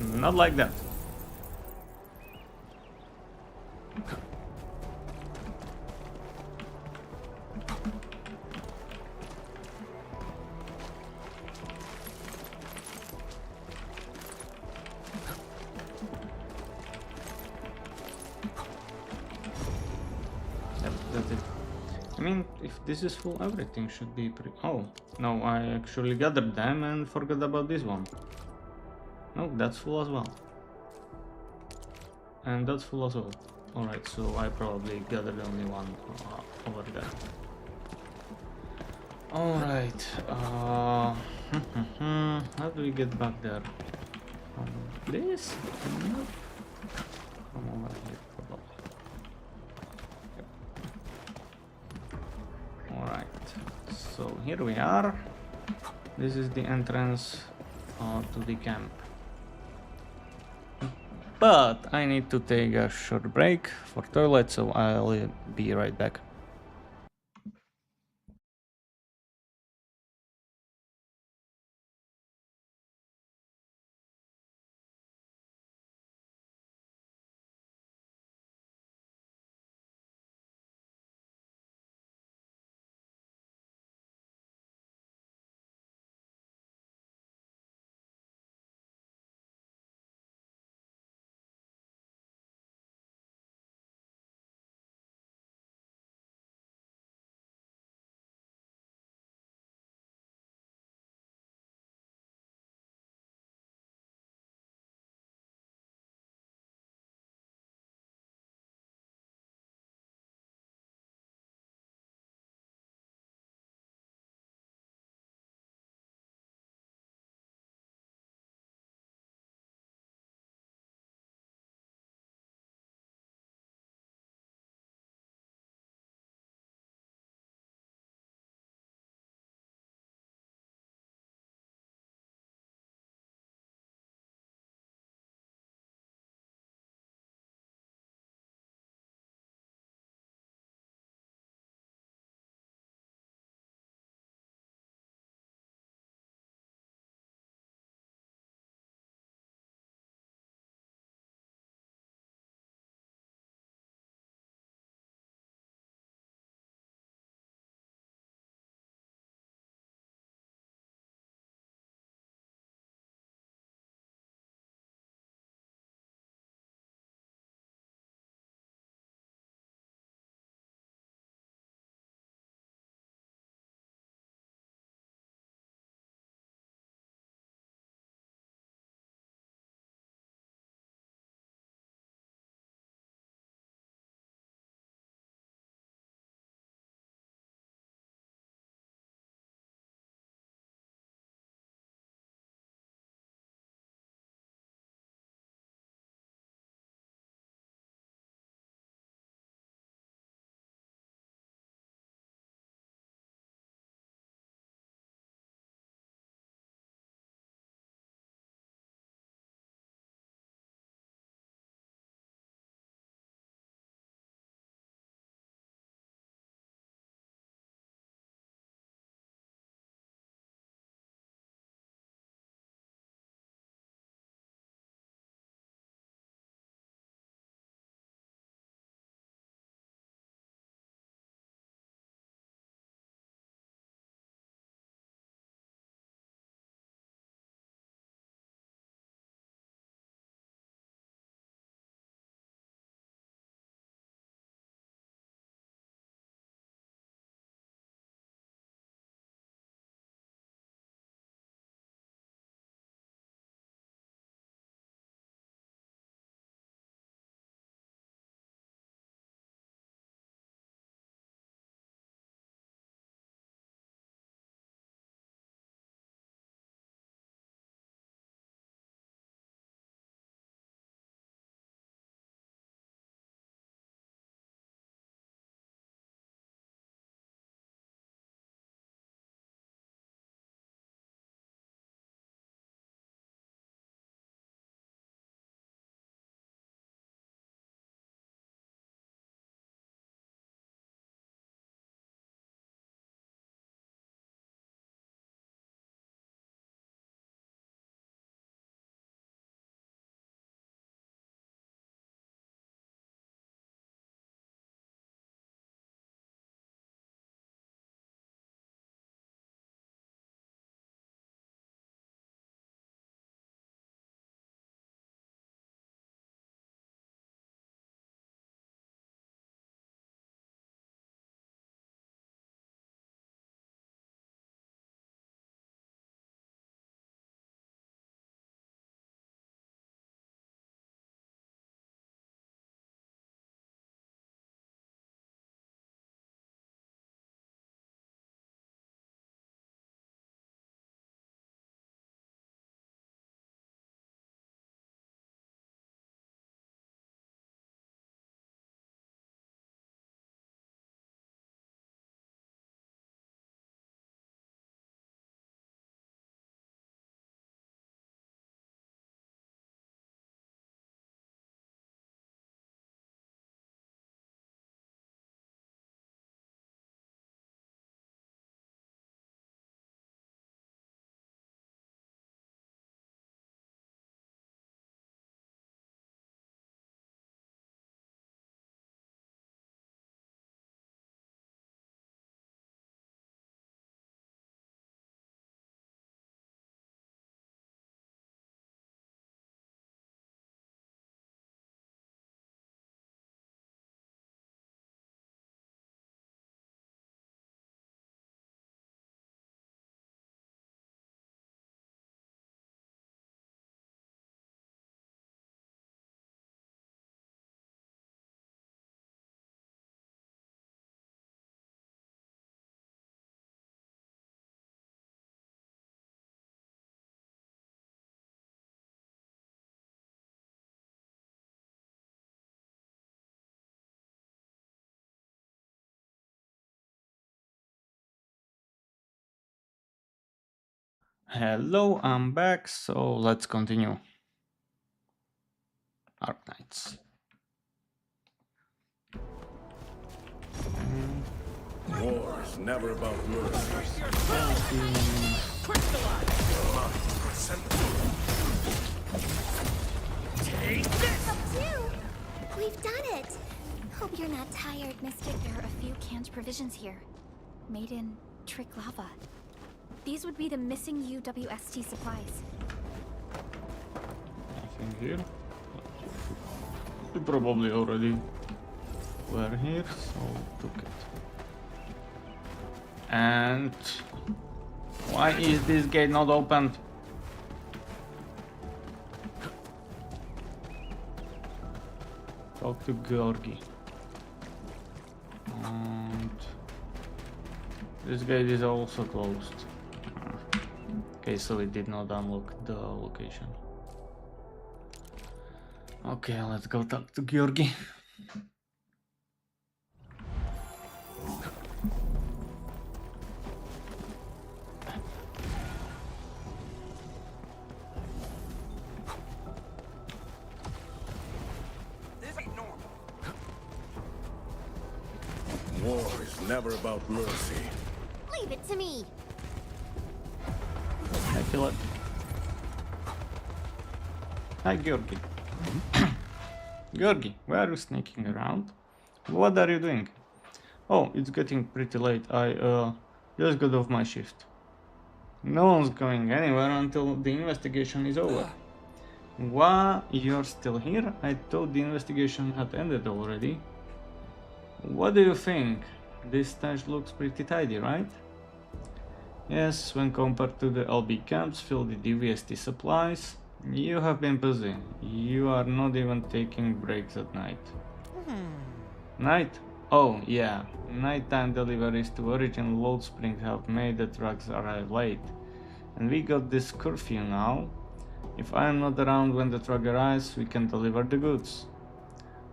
not like that. Yep, that's it. I mean, if this is full, everything should be pretty... Oh, no, I actually gathered them and forgot about this one. No, that's full as well. And that's full as well. Alright, so I probably gathered only one over there. Alright, how do we get back there? This? No. Come over here, probably. Yep. Alright, so here we are. This is the entrance to the camp. But I need to take a short break for toilet, so I'll be right back. Hello, I'm back, so let's continue. Arknights. War is never about mercy. Take this! Up too! We've done it! Hope you're not tired, Mr. There are a few canned provisions here, made in Trick Lava. These would be the missing UWST supplies. Nothing here. We probably already were here, so took it. And why is this gate not opened? Talk to Georgi. And this gate is also closed. Okay, so it did not unlock the location. Okay, let's go talk to Georgi. War is never about mercy. Leave it to me. I feel it. Hi, Georgi. Georgi, why are you sneaking around? What are you doing? Oh, it's getting pretty late. I just got off my shift. No one's going anywhere until the investigation is over. Why you're still here? I thought the investigation had ended already. What do you think? This stash looks pretty tidy, right? Yes, when compared to the LB camps filled with UVST supplies, you have been busy. You are not even taking breaks at night. Night? Oh yeah, nighttime deliveries to Origin Load Spring have made the trucks arrive late. And we got this curfew now. If I am not around when the truck arrives, we can deliver the goods.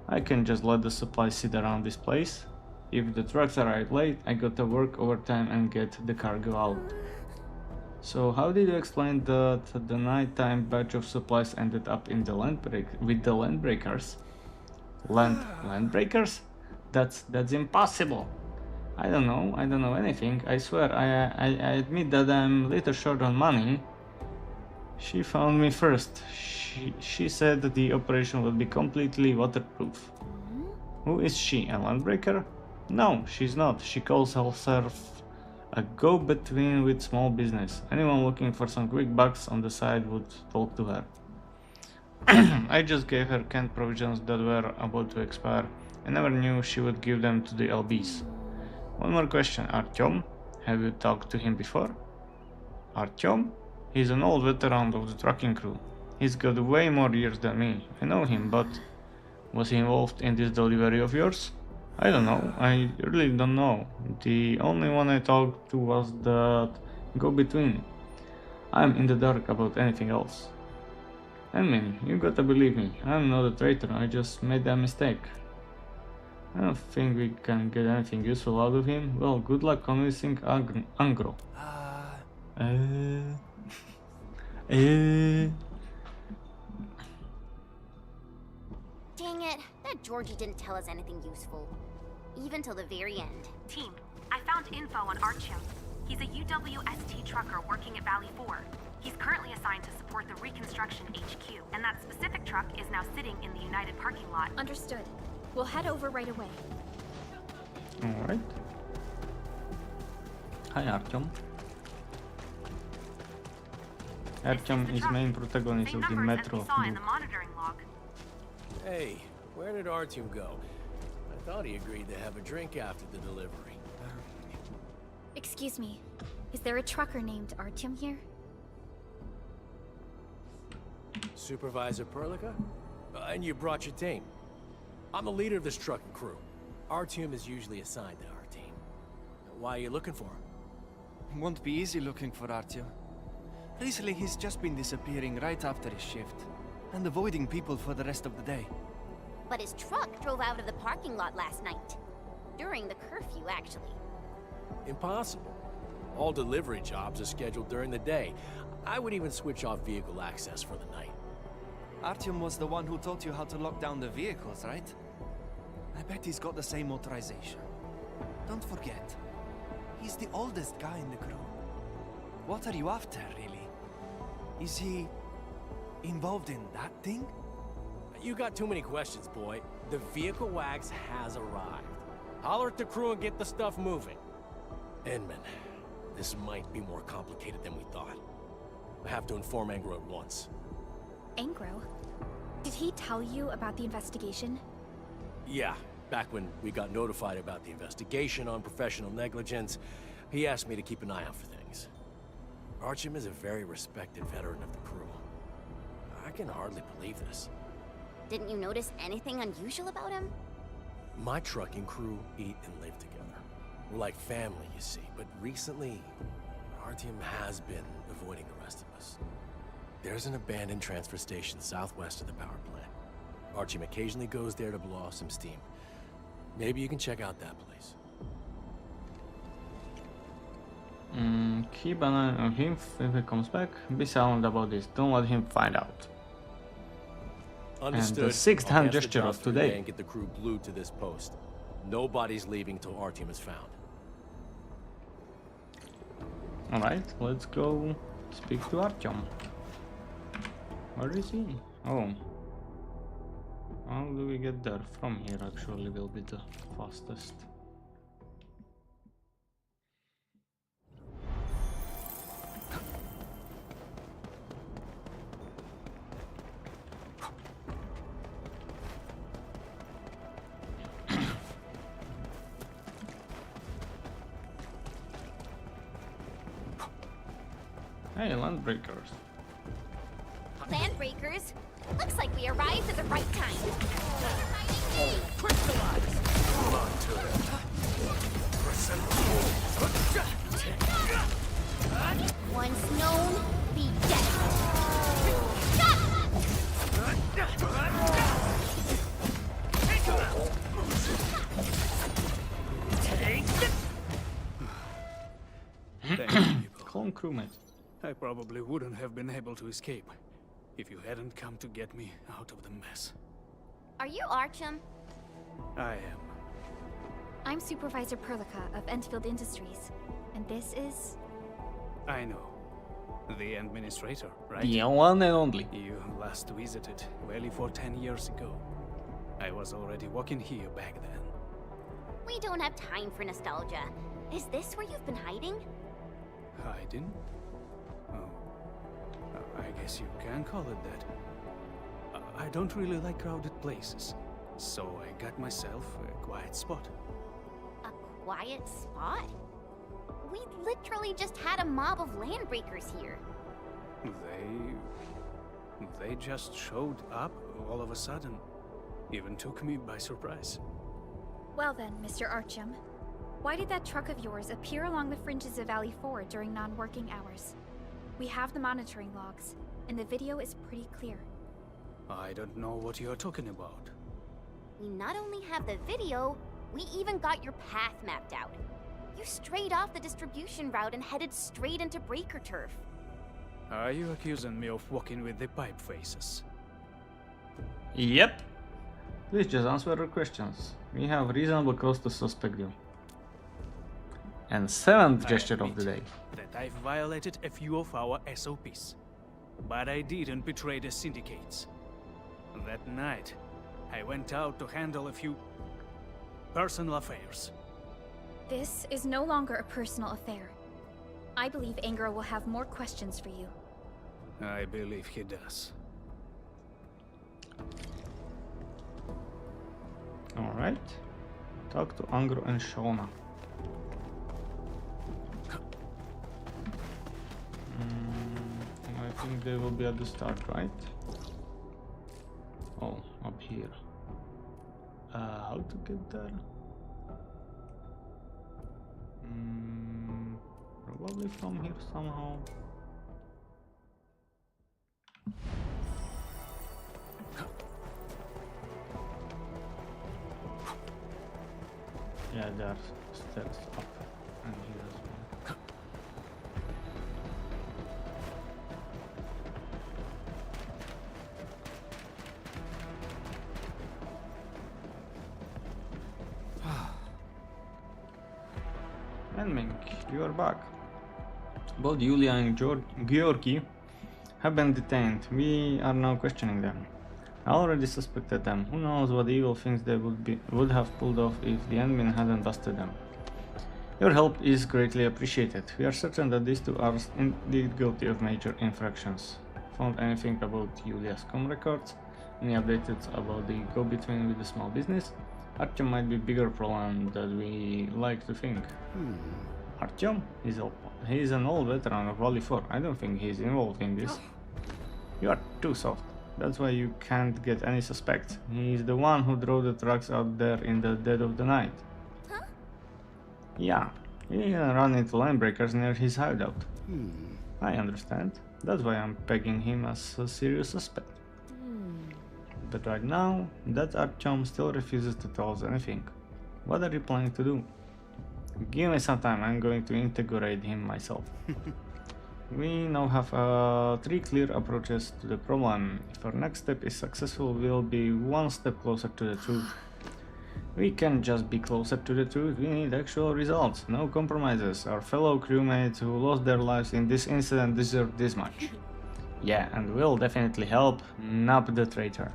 I can just let the supplies sit around this place. If the trucks arrive late, I gotta work overtime and get the cargo out. So how did you explain that the nighttime batch of supplies ended up in the with the landbreakers? Landbreakers? That's impossible. I don't know anything. I swear, I admit that I'm a little short on money. She found me first. She said that the operation would be completely waterproof. Who is she, a landbreaker? No, she's not. She calls herself a go-between with small business. Anyone looking for some quick bucks on the side would talk to her. I just gave her canned provisions that were about to expire. I never knew she would give them to the LBs. One more question, Artyom. Have you talked to him before? Artyom? He's an old veteran of the trucking crew. He's got way more years than me. I know him, but was he involved in this delivery of yours? I don't know. I really don't know. The only one I talked to was that go-between. I'm in the dark about anything else. I mean, you gotta believe me. I'm not a traitor. I just made a mistake. I don't think we can get anything useful out of him. Well, good luck convincing Angro. Dang it, that Georgie didn't tell us anything useful. Even till the very end. Team, I found info on Artyom. He's a UWST trucker working at Valley 4. He's currently assigned to support the Reconstruction HQ, and that specific truck is now sitting in the United parking lot. Understood. We'll head over right away. Alright. Hi, Artyom. Artyom is main protagonist of the Metro book. Hey, where did Artyom go? I thought he agreed to have a drink after the delivery. Excuse me. Is there a trucker named Artyom here? Supervisor Perlica? And you brought your team. I'm the leader of this trucking crew. Artyom is usually assigned to our team. Why are you looking for him? Won't be easy looking for Artyom. Recently, he's just been disappearing right after his shift, and avoiding people for the rest of the day. But his truck drove out of the parking lot last night. During the curfew, actually. Impossible. All delivery jobs are scheduled during the day. I would even switch off vehicle access for the night. Artyom was the one who taught you how to lock down the vehicles, right? I bet he's got the same authorization. Don't forget, he's the oldest guy in the crew. What are you after, really? Is he involved in that thing? You got too many questions, boy. The vehicle wax has arrived. Holler at the crew and get the stuff moving. Edmund, this might be more complicated than we thought. I have to inform Angro at once. Angro? Did he tell you about the investigation? Yeah, back when we got notified about the investigation on professional negligence, he asked me to keep an eye out for things. Artyom is a very respected veteran of the crew. I can hardly believe this. Didn't you notice anything unusual about him? My trucking crew eat and live together. We're like family, you see, but recently, Artyom has been avoiding the rest of us. There's an abandoned transfer station southwest of the power plant. Artyom occasionally goes there to blow off some steam. Maybe you can check out that place. Keep an eye on him if he comes back. Be silent about this. Don't let him find out. Understood. And the sixth I'll hand pass the gesture job of through today. and get the crew glued to this post. Nobody's leaving till Artyom is found. Alright, let's go speak to Artyom. Where is he? Oh. How do we get there? From here actually will be the fastest. Hey, Landbreakers. Landbreakers? Looks like we arrived at the right time. Once known, be Thank you, people. Clone crewmate. I probably wouldn't have been able to escape if you hadn't come to get me out of the mess. Are you Artyom? I am. I'm Supervisor Perlica of Endfield Industries, and this is... I know. The administrator, right? The one and only. You last visited well for 10 years ago. I was already working here back then. We don't have time for nostalgia. Is this where you've been hiding? Hiding? Oh. I guess you can call it that. I don't really like crowded places, so I got myself a quiet spot. A quiet spot? We literally just had a mob of landbreakers here. They just showed up all of a sudden. Even took me by surprise. Well then, Mr. Artyom. Why did that truck of yours appear along the fringes of Valley 4 during non-working hours? We have the monitoring logs, and the video is pretty clear. I don't know what you're talking about. We not only have the video, we even got your path mapped out. You strayed off the distribution route and headed straight into breaker turf. Are you accusing me of walking with the pipe faces? Yep. Please just answer the questions. We have reasonable cause to suspect you. And seventh gesture of the day. That I've violated a few of our SOPs. But I didn't betray the syndicates. That night, I went out to handle a few personal affairs. This is no longer a personal affair. I believe Angro will have more questions for you. I believe he does. Alright. Talk to Angro and Shona. I think they will be at the start, right? Oh, up here. How to get there? Probably from here somehow. Yeah, there's stairs up and here as well. And Mink, you are back. Both Yulia and Georgi have been detained. We are now questioning them. I already suspected them. Who knows what evil things they would have pulled off if the admin hadn't busted them. Your help is greatly appreciated. We are certain that these two are indeed guilty of major infractions. Found anything about Yulia's com records? Any updates about the go-between with the small business? Artyom might be a bigger problem than we like to think. Artyom? He's an old veteran of Valley 4. I don't think he's involved in this. You are too soft. That's why you can't get any suspects. He's the one who drove the trucks out there in the dead of the night. Huh? Yeah, he ran into line breakers near his hideout. I understand. That's why I'm pegging him as a serious suspect. But right now, that Artyom still refuses to tell us anything. What are you planning to do? Give me some time, I'm going to integrate him myself. We now have 3 clear approaches to the problem. If our next step is successful, we'll be one step closer to the truth. We can't just be closer to the truth, we need actual results, no compromises. Our fellow crewmates who lost their lives in this incident deserve this much. Yeah, and we'll definitely help nab the traitor.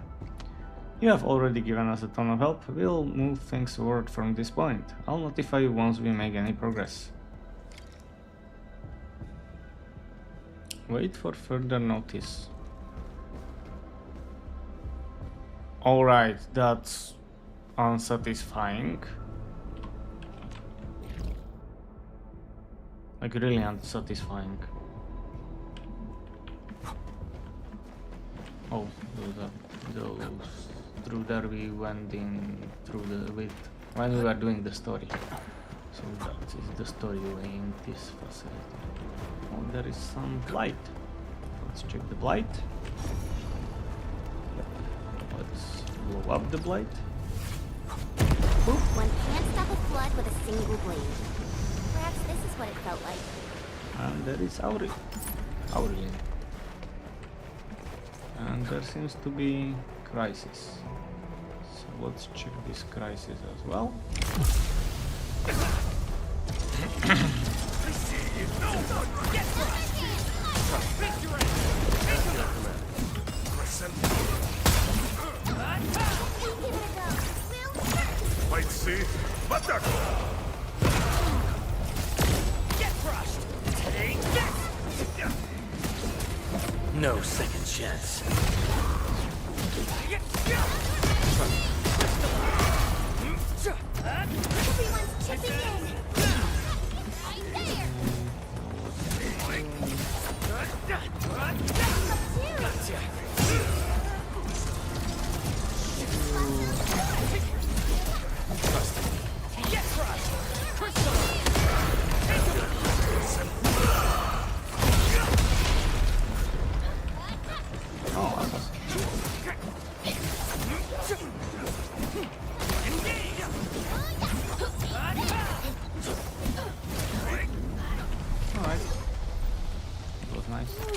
You have already given us a ton of help, we'll move things forward from this point. I'll notify you once we make any progress. Wait for further notice. Alright, that's unsatisfying. Like really unsatisfying. Oh, those through there we went in through the with when we were doing the story. So that is the story way in this facility. Oh, there is some blight. Let's check the blight. Yep. Let's blow up the blight. One can't stop a flood with a single blade. Perhaps this is what it felt like. And there is Aurelin. And there seems to be crisis. So let's check this crisis as well. Might see, but Get crushed! Take this! No second chance. Everyone's chipping in.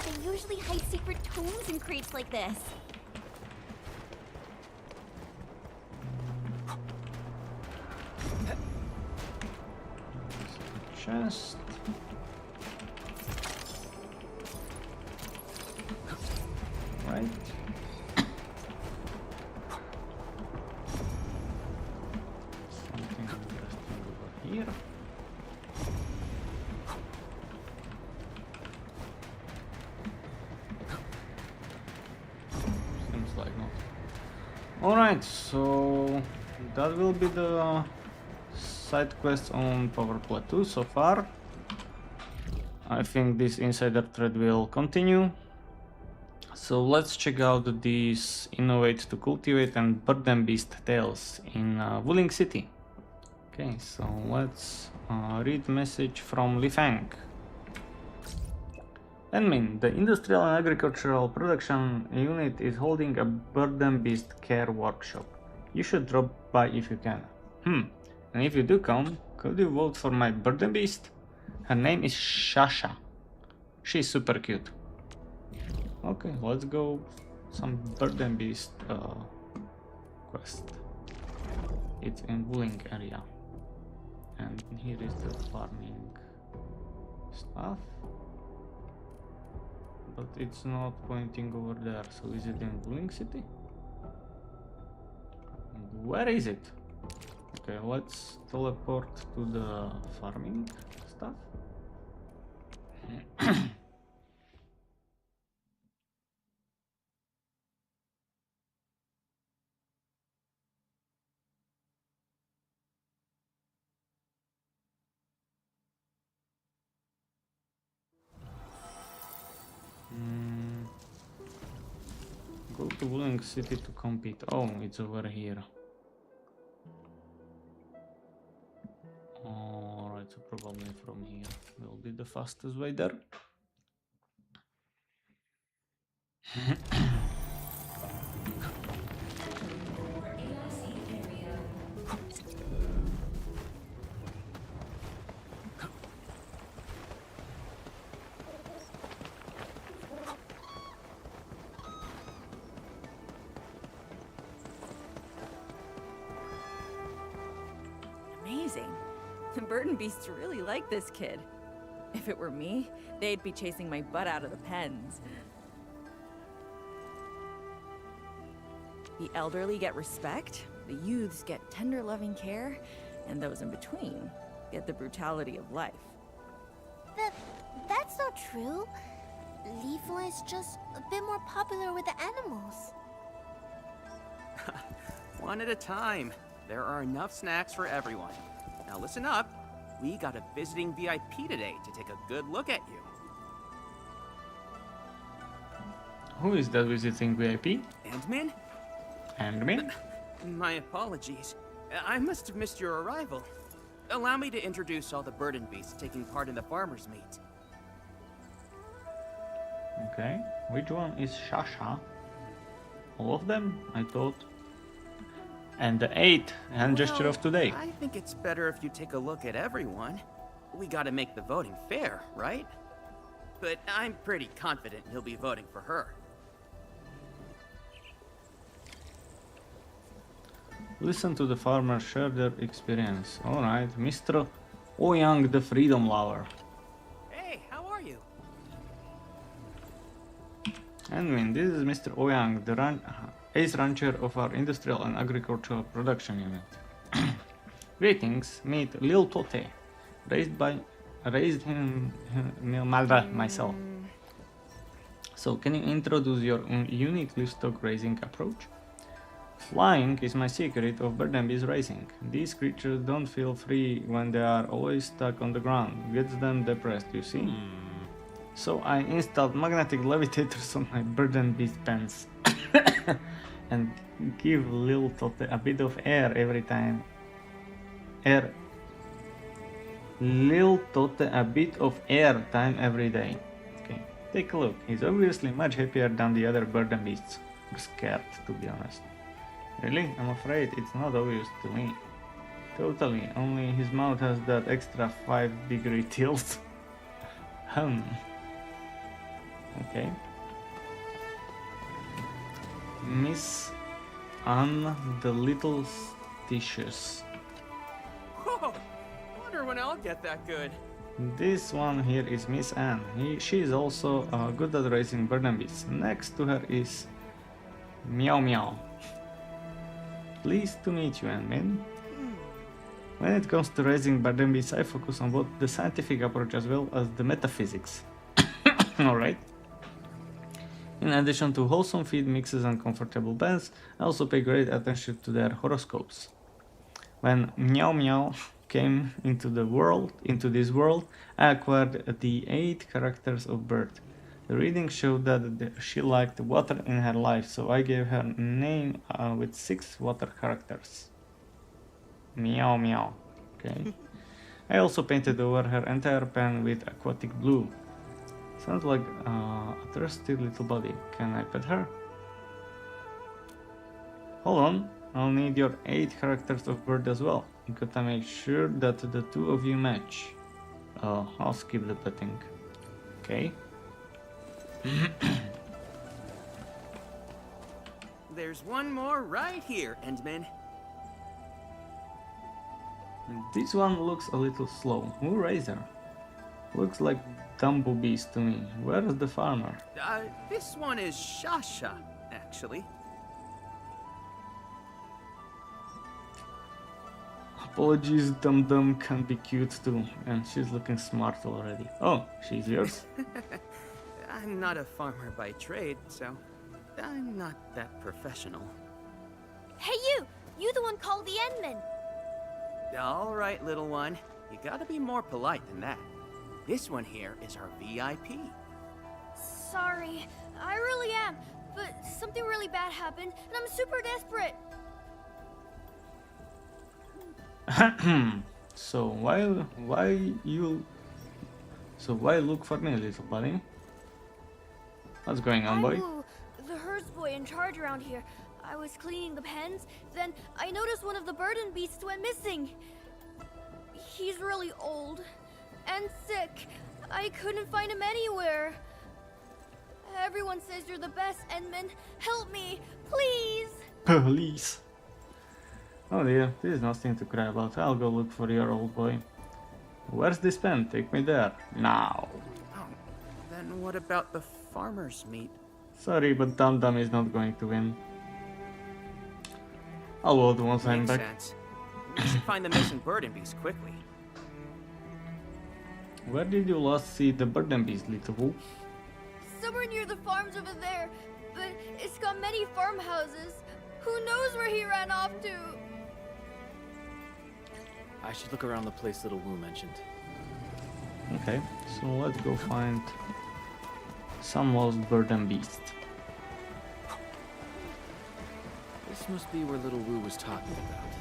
They usually hide secret tomes in crates like this. Chest. Right. Something interesting over here. Seems like not. Alright, so that will be the side quest on Power Plateau so far. I think this insider thread will continue. So let's check out these Innovate to Cultivate and Burden Beast tales in Wuling City. Okay, so let's read message from Li Fang. Admin, the Industrial and Agricultural Production Unit is holding a Burden Beast Care Workshop. You should drop by if you can. And if you do come, could you vote for my Burden Beast? Her name is Shasha. She's super cute. Okay, let's go some Burden Beast quest. It's in Wuling area. And here is the farming stuff. But it's not pointing over there, so is it in Bling City? Where is it? Okay, let's teleport to the farming stuff. Go to Bling City to compete. Oh, it's over here. Alright, so probably from here will be the fastest way there. Amazing. The Burden Beasts really like this kid. If it were me, they'd be chasing my butt out of the pens. The elderly get respect, the youths get tender loving care, and those in between get the brutality of life. That's not true. Leafla is just a bit more popular with the animals. One at a time. There are enough snacks for everyone. Now listen up. We got a visiting VIP today to take a good look at you. Who is that visiting VIP? Andmin? Andmin? My apologies. I must have missed your arrival. Allow me to introduce all the burden beasts taking part in the farmer's meet. Okay, which one is Shasha? All of them, I thought. And the 8th hand gesture of today. I think it's better if you take a look at everyone. We gotta make the voting fair, right? But I'm pretty confident you'll be voting for her. Listen to the farmer share their experience. Alright, Mr. Oyang the Freedom Lover. Hey, how are you? And this is Mr. Oyang, the ace rancher of our industrial and agricultural production unit. Greetings, meet Lil Tote, raised him myself. So, can you introduce your unique livestock raising approach? Flying is my secret of burden bees raising. These creatures don't feel free when they are always stuck on the ground. Gets them depressed, you see? So I installed magnetic levitators on my burden beast pens. And give Lil Tote a bit of air every time. Lil Tote a bit of air time every day. Okay, take a look. He's obviously much happier than the other burden beasts. I'm scared, to be honest. Really? I'm afraid it's not obvious to me. Totally, only his mouth has that extra 5-degree tilt. Okay. Miss Anne the Little Stitious. Whoa! Wonder when I'll get that good. This one here is Miss Anne. She is also good at raising burden beasts. Next to her is Meow Meow. Pleased to meet you, Endmin. When it comes to raising burden beasts, I focus on both the scientific approach as well as the metaphysics. Alright. In addition to wholesome feed mixes and comfortable beds, I also pay great attention to their horoscopes. When Meow Meow came into this world, I acquired the 8 characters of birth. The reading showed that she liked water in her life, so I gave her a name with 6 water characters. Meow Meow. Okay. I also painted over her entire pen with aquatic blue. Sounds like a thirsty little body. Can I pet her? Hold on, I'll need your 8 characters of birth as well. You gotta make sure that the 2 of you match. I'll skip the petting. Okay. There's one more right here, Endman. This one looks a little slow. Who raised her? Looks like Dumbo Beast to me. Where is the farmer? This one is Shasha, actually. Apologies, Dum Dum can be cute too, and she's looking smart already. Oh, she's yours? I'm not a farmer by trade, so I'm not that professional. Hey you! You the one called the Endman! All right, little one. You gotta be more polite than that. This one here is our VIP. Sorry, I really am, but something really bad happened, and I'm super desperate. So why look for me, little buddy? What's going on, boy? I'm the herds boy in charge around here. I was cleaning the pens, then I noticed one of the burden beasts went missing. He's really old and sick. I couldn't find him anywhere. Everyone says you're the best, Endman. Help me, please. Please. Oh dear, this is nothing to cry about. I'll go look for your old boy. Where's this pen? Take me there. Now. Oh, then what about the farmer's meat? Sorry, but Dum Dum is not going to win. I'll vote once I'm Makes back. sense. We should find the missing burden beast quickly. Where did you last see the burden beast, little wolf? Somewhere near the farms over there, but it's got many farmhouses. Who knows where he ran off to? I should look around the place Little Wu mentioned. Okay, so let's go find some lost burden beast. This must be where Little Wu was talking about.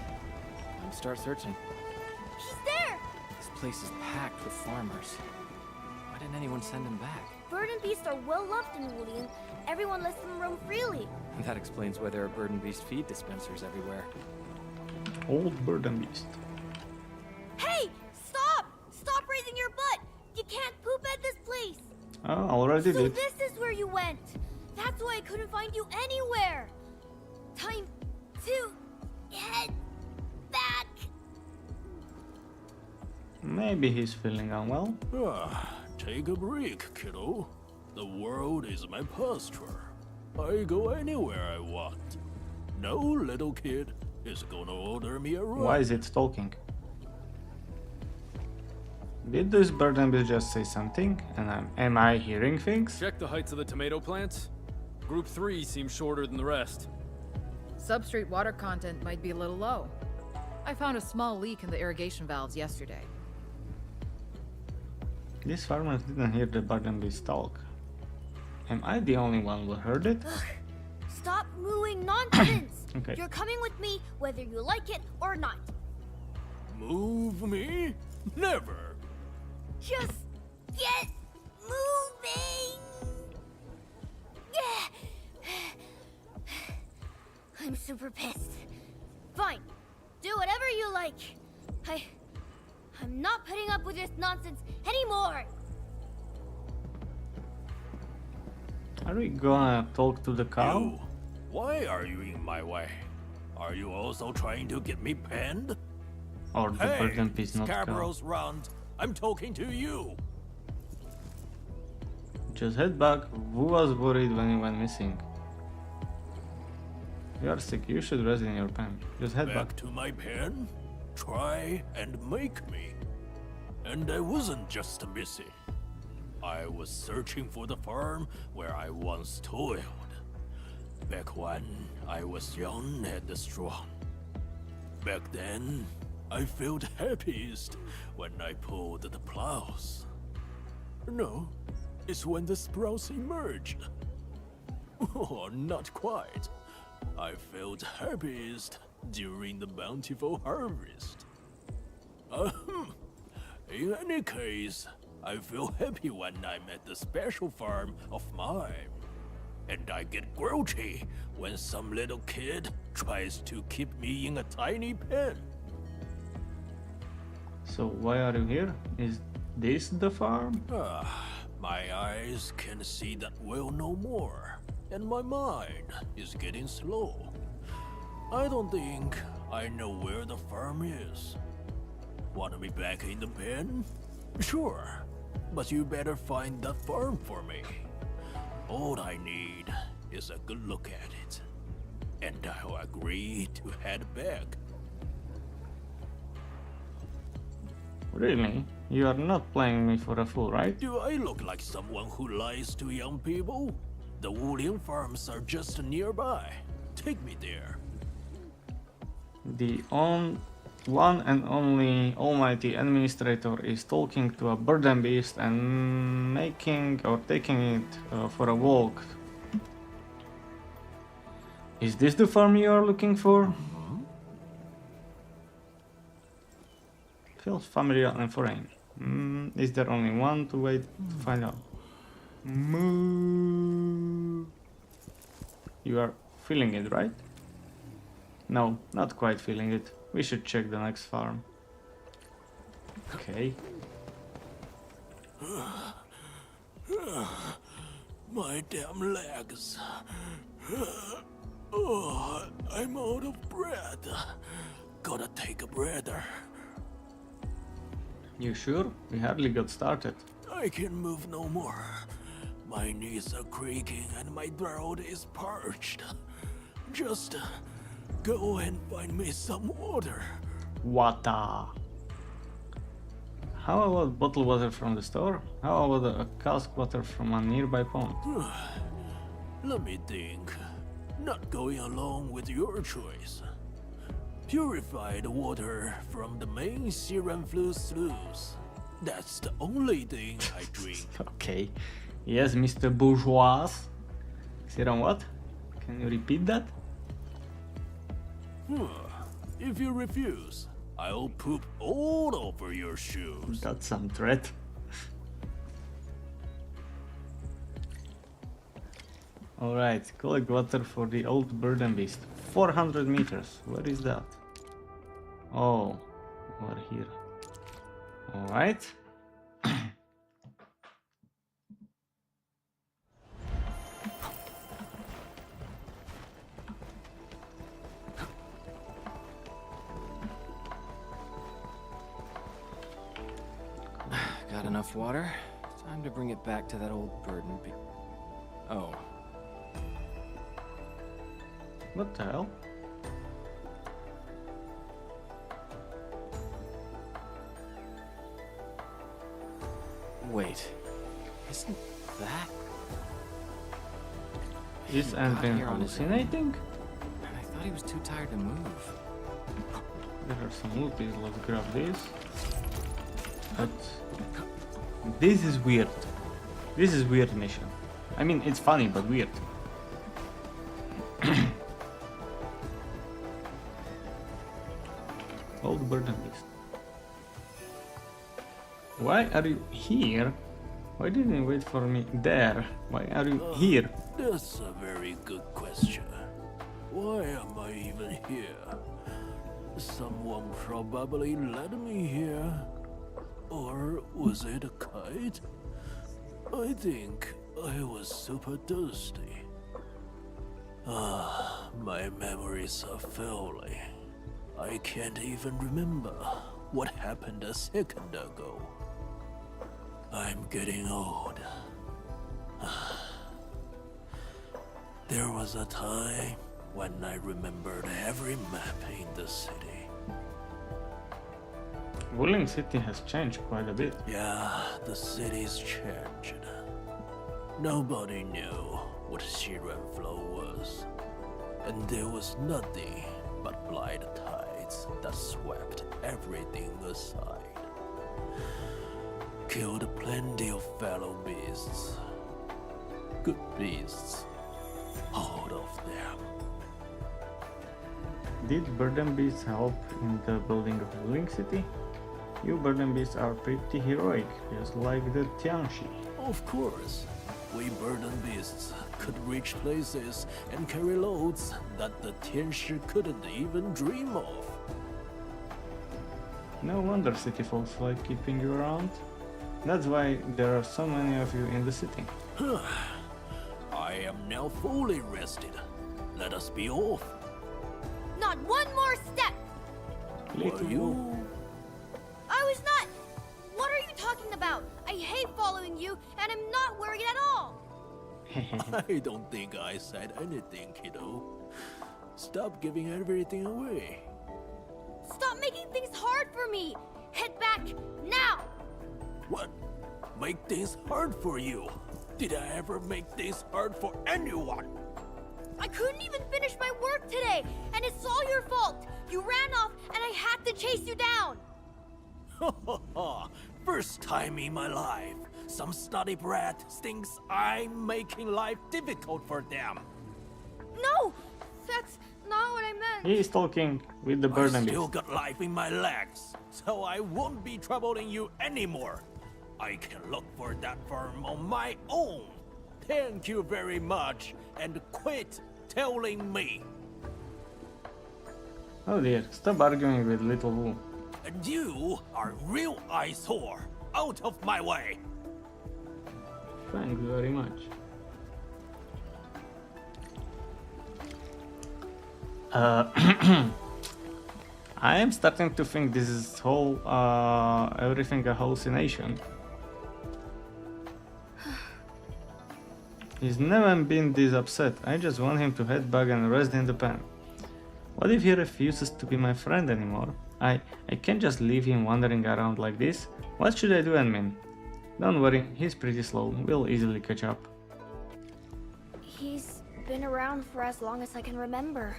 Time to start searching. He's there! This place is packed with farmers. Why didn't anyone send him back? Burden beasts are well loved in Woodian. Everyone lets them roam freely. That explains why there are burden beast feed dispensers everywhere. Old burden beast. Hey! Stop! Stop raising your butt! You can't poop at this place! Oh, already So did. this is where you went! That's why I couldn't find you anywhere! Time to head back! Maybe he's feeling unwell. Take a break, kiddo. The world is my pasture. I go anywhere I want. No little kid is gonna order me around. Why is it talking? Did this burden beast just say something? And am I hearing things? Check the heights of the tomato plants. Group 3 seems shorter than the rest. Substrate water content might be a little low. I found a small leak in the irrigation valves yesterday. These farmers didn't hear the burden beast talk. Am I the only one who heard it? Ugh. Stop mooing nonsense! Okay. You're coming with me whether you like it or not. Move me? Never. Just get moving! I'm super pissed. Fine. Do whatever you like. I'm not putting up with this nonsense anymore! Are we gonna talk to the cow? You. Why are you in my way? Are you also trying to get me penned? Or the Hey, burden beast not cow? Scarborough's round. I'm talking to you. Just head back. Who was worried when you went missing? You are sick. You should rest in your pen. Just head back. Back to my pen? Try and make me. And I wasn't just missing. I was searching for the farm where I once toiled. Back when I was young and strong. Back then, I felt happiest when I pulled the plows. No, it's when the sprouts emerged. Oh, not quite. I felt happiest during the bountiful harvest. In any case, I feel happy when I'm at the special farm of mine. And I get grouchy when some little kid tries to keep me in a tiny pen. So why are you here? Is this the farm? My eyes can see that well no more, and my mind is getting slow. I don't think I know where the farm is. Want me back in the pen? Sure, but you better find that farm for me. All I need is a good look at it, and I'll agree to head back. Really? You are not playing me for a fool, right? Do I look like someone who lies to young people? The Wulian farms are just nearby. Take me there. The one and only almighty administrator is talking to a burden beast and taking it for a walk. Is this the farm you are looking for? Feels familiar and foreign. Is there only one to wait to find out? Moo. You are feeling it, right? No, not quite feeling it. We should check the next farm. Okay. My damn legs. Oh, I'm out of breath. Gotta take a breather. You sure? We hardly got started. I can move no more. My knees are creaking and my throat is parched. Just go and find me some water. Water. How about bottled water from the store? How about a cask water from a nearby pond? Let me think. Not going along with your choice. Purified water from the main Sirenflu sluice. That's the only thing I drink. Okay. Yes, Mr. Bourgeois. Siren what? Can you repeat that? If you refuse, I'll poop all over your shoes. That's some threat. Alright, collect water for the old burden beast. 400 meters. Where is that? Oh, over here. Alright. Got enough water? Time to bring it back to that old burden. Oh. What the hell? Wait. Isn't that... Is Endfield hallucinating? I thought he was too tired to move. There are some loot here, let's grab this. But this is weird. This is weird mission. I mean, it's funny, but weird. Old burden beast. Why are you here? Why didn't you wait for me there? Why are you here? That's a very good question. Why am I even here? Someone probably led me here. Or was it a kite? I think I was super thirsty. My memories are failing. I can't even remember what happened a second ago. I'm getting old. There was a time when I remembered every map in the city. Wuling City has changed quite a bit. Yeah, the city's changed. Nobody knew what Sirenflow was. And there was nothing but blind tides that swept everything aside. Killed plenty of fellow beasts. Good beasts. All of them. Did burden beasts help in the building of Wuling City? You burden beasts are pretty heroic, just like the Tianxi. Of course. We burden beasts could reach places and carry loads that the Tianxi couldn't even dream of. No wonder city folks like keeping you around. That's why there are so many of you in the city. I am now fully rested. Let us be off. Not one more step! Are you? about? I hate following you, and I'm not wearing it at all! I don't think I said anything, kiddo. Stop giving everything away. Stop making things hard for me! Head back, now! What? Make things hard for you? Did I ever make things hard for anyone? I couldn't even finish my work today, and it's all your fault! You ran off, and I had to chase you down! First time in my life, some snotty brat thinks I'm making life difficult for them. No! That's not what I meant! He is talking with the I burden still beast. got life in my legs, so I won't be troubling you anymore. I can look for that farm on my own. Thank you very much, and quit telling me. Oh dear, stop arguing with little Wu. And you are real eyesore. Out of my way. Thank you very much. I am starting to think this is whole everything a hallucination. He's never been this upset. I just want him to head back and rest in the pen. What if he refuses to be my friend anymore? I can't just leave him wandering around like this. What should I do, admin? Don't worry, he's pretty slow. We'll easily catch up. He's been around for as long as I can remember.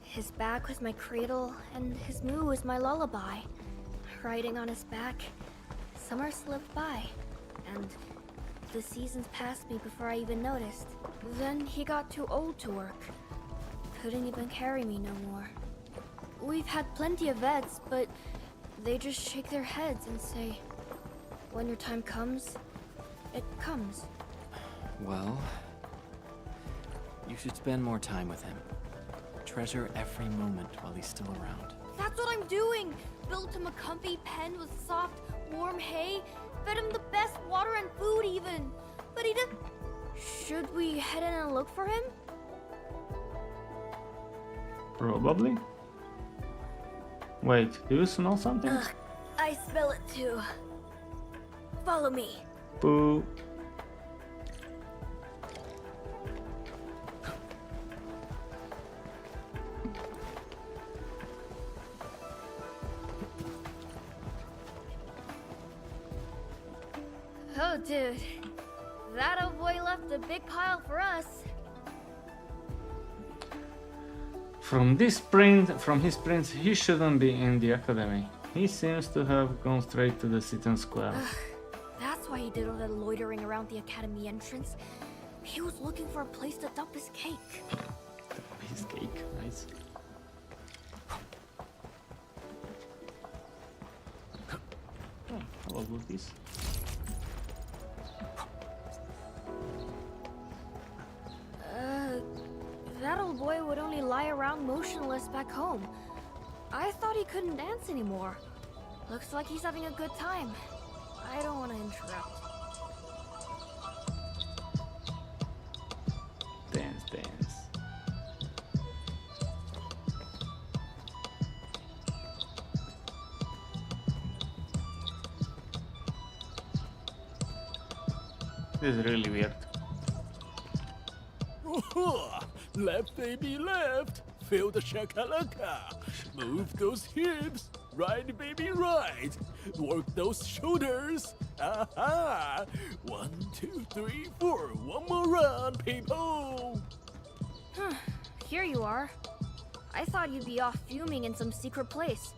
His back was my cradle, and his moo was my lullaby. Riding on his back, summer slipped by, and the seasons passed me before I even noticed. Then he got too old to work. Couldn't even carry me no more. We've had plenty of vets, but they just shake their heads and say, when your time comes, it comes. Well, you should spend more time with him. Treasure every moment while he's still around. That's what I'm doing! Built him a comfy pen with soft, warm hay, fed him the best water and food even. But he did... Should we head in and look for him? Probably. Wait, do you smell something? Ugh, I smell it too. Follow me. Poo. Oh, dude. That old boy left a big pile for us. From his prints, he shouldn't be in the academy. He seems to have gone straight to the Citizen Square. That's why he did all that loitering around the academy entrance. He was looking for a place to dump his cake. His cake, nice. Oh, hello, Lucas. That old boy would only lie around motionless back home. I thought he couldn't dance anymore. Looks like he's having a good time. I don't want to interrupt. Dance, dance. This is really weird. Left, baby, left. Feel the shakalaka. Move those hips. Right, baby, right. Work those shoulders. Aha! 1, 2, 3, 4. One more round, people. Here you are. I thought you'd be off fuming in some secret place.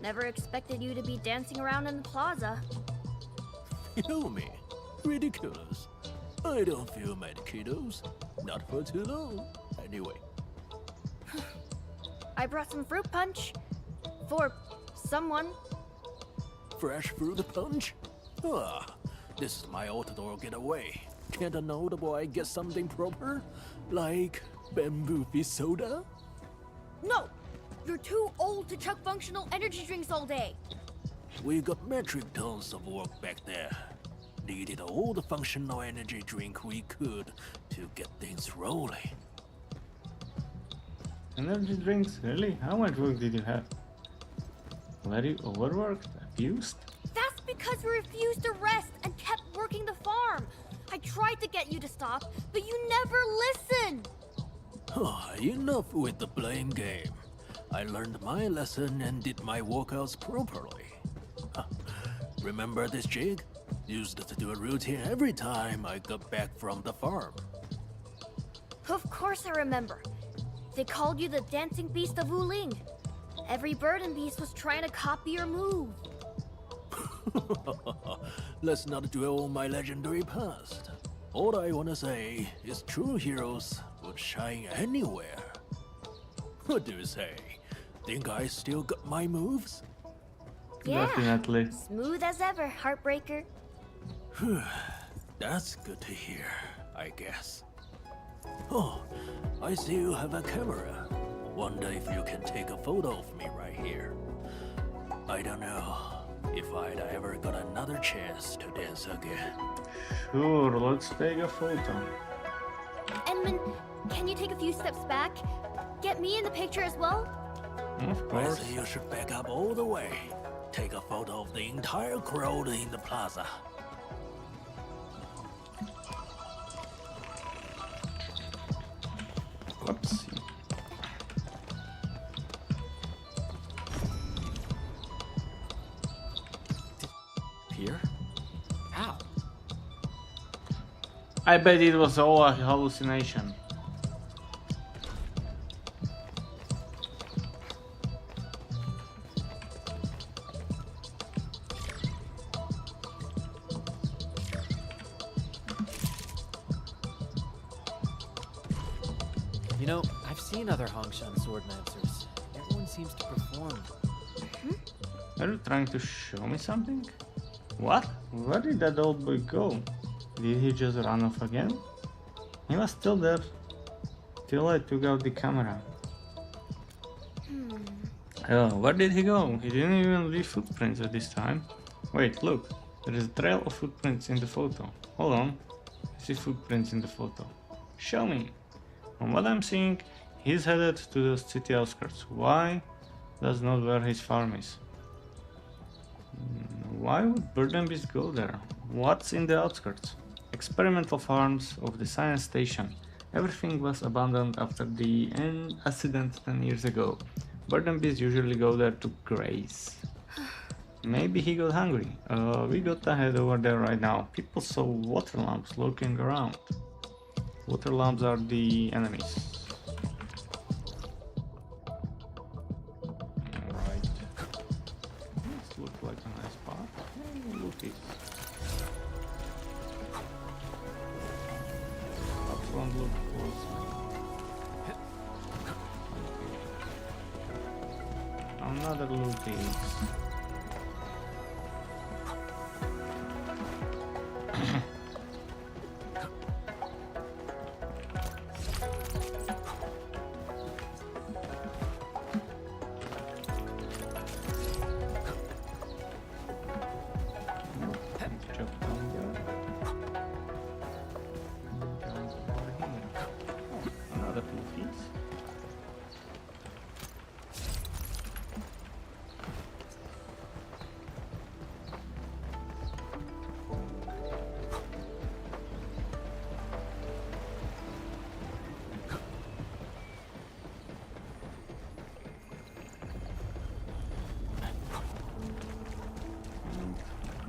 Never expected you to be dancing around in the plaza. Feel me? Ridiculous. I don't feel mad, kiddos. Not for too long, anyway. I brought some fruit punch. For someone. Fresh fruit punch? Ah, this is my outdoor getaway. Can't a notable boy get something proper? Like bamboo fish soda? No! You're too old to chug functional energy drinks all day. We got metric tons of work back there. Needed all the functional energy drink we could to get things rolling. Energy drinks? Really? How much work did you have? Very overworked? Abused? That's because you refused to rest and kept working the farm. I tried to get you to stop, but you never listened. Enough with the blame game. I learned my lesson and did my workouts properly. Remember this jig? Used to do a routine every time I got back from the farm. Of course I remember. They called you the dancing beast of Wuling. Every bird and beast was trying to copy your move. Let's not dwell on my legendary past. All I wanna say is true heroes would shine anywhere. What do you say? Think I still got my moves? Yeah, Definitely. smooth as ever, Heartbreaker. That's good to hear, I guess. Oh, I see you have a camera. Wonder if you can take a photo of me right here. I don't know if I'd ever got another chance to dance again. Sure, let's take a photo. Edmund, can you take a few steps back? Get me in the picture as well? Of I course. say you should back up all the way. Take a photo of the entire crowd in the plaza. Whoops. Here? How? I bet it was all a hallucination. You know, I've seen other Hongshan swordmancers. Everyone seems to perform. Are you trying to show me something? What? Where did that old boy go? Did he just run off again? He was still there till I took out the camera. Oh, where did he go? He didn't even leave footprints at this time. Wait, look. There is a trail of footprints in the photo. Hold on. I see footprints in the photo. Show me. From what I'm seeing, he's headed to the city outskirts. Why? That's not where his farm is. Why would Bird and Beast go there? What's in the outskirts? Experimental farms of the science station. Everything was abandoned after the accident 10 years ago. Bird and Beast usually go there to graze. Maybe he got hungry. We got ahead over there right now. People saw water lamps lurking around. Water lamps are the enemies. Alright. This looks like a nice spot. Hey, look it. Upfront look closely. Another looties. Another looties.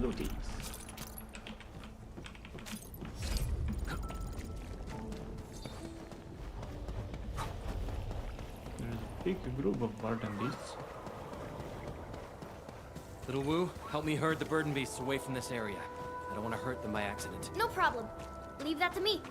Looties. There's a big group of bird and beasts. Little Wu, help me herd the bird and beasts away from this area. I don't want to hurt them by accident. No problem. Leave that to me.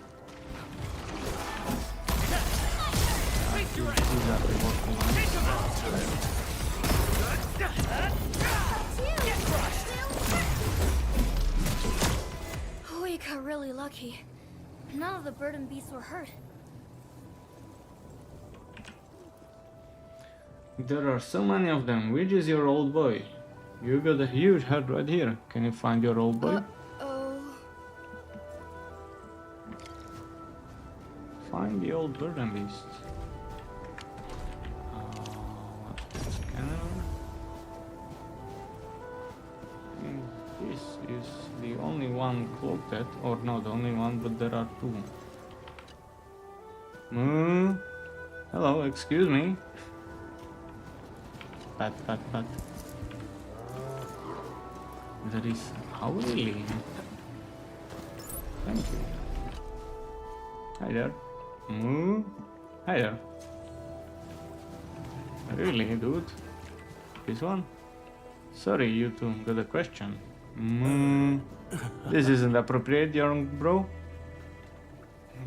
We got really lucky. None of the bird and beasts were hurt. There are so many of them. Which is your old boy? You got a huge head right here. Can you find your old boy? Oh. Find the old bird and beast. Scanner. uncloaked, or not only one, but there are two. Hello, excuse me. Pat. There is Howling. Thank you. Hi there. Hi there. Really, dude? This one? Sorry, you two got a question. This isn't appropriate, young bro.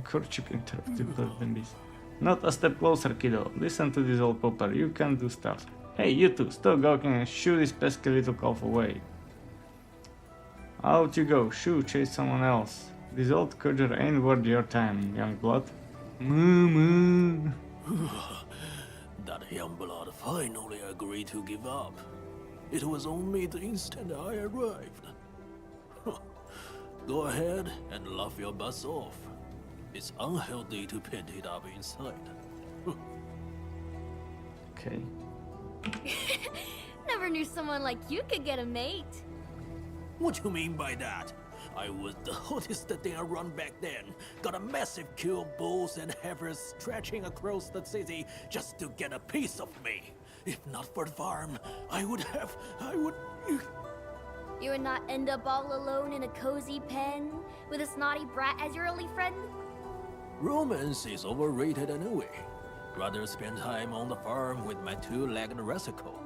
Courtship interrupted beast. Not a step closer, kiddo. Listen to this old popper. You can do stuff. Hey, you two, stop gawking and shoo this pesky little calf away. Out you go. Shoo, chase someone else. This old codger ain't worth your time, young blood. That young blood finally agreed to give up. It was only the instant I arrived. Go ahead and laugh your butts off. It's unhealthy to paint it up inside. Okay. Never knew someone like you could get a mate. What you mean by that? I was the hottest thing around back then. Got a massive queue of bulls and heifers stretching across the city just to get a piece of me. If not for the farm, I would... You would not end up all alone in a cozy pen with a snotty brat as your only friend? Romance is overrated anyway. Rather spend time on the farm with my two-legged rascal.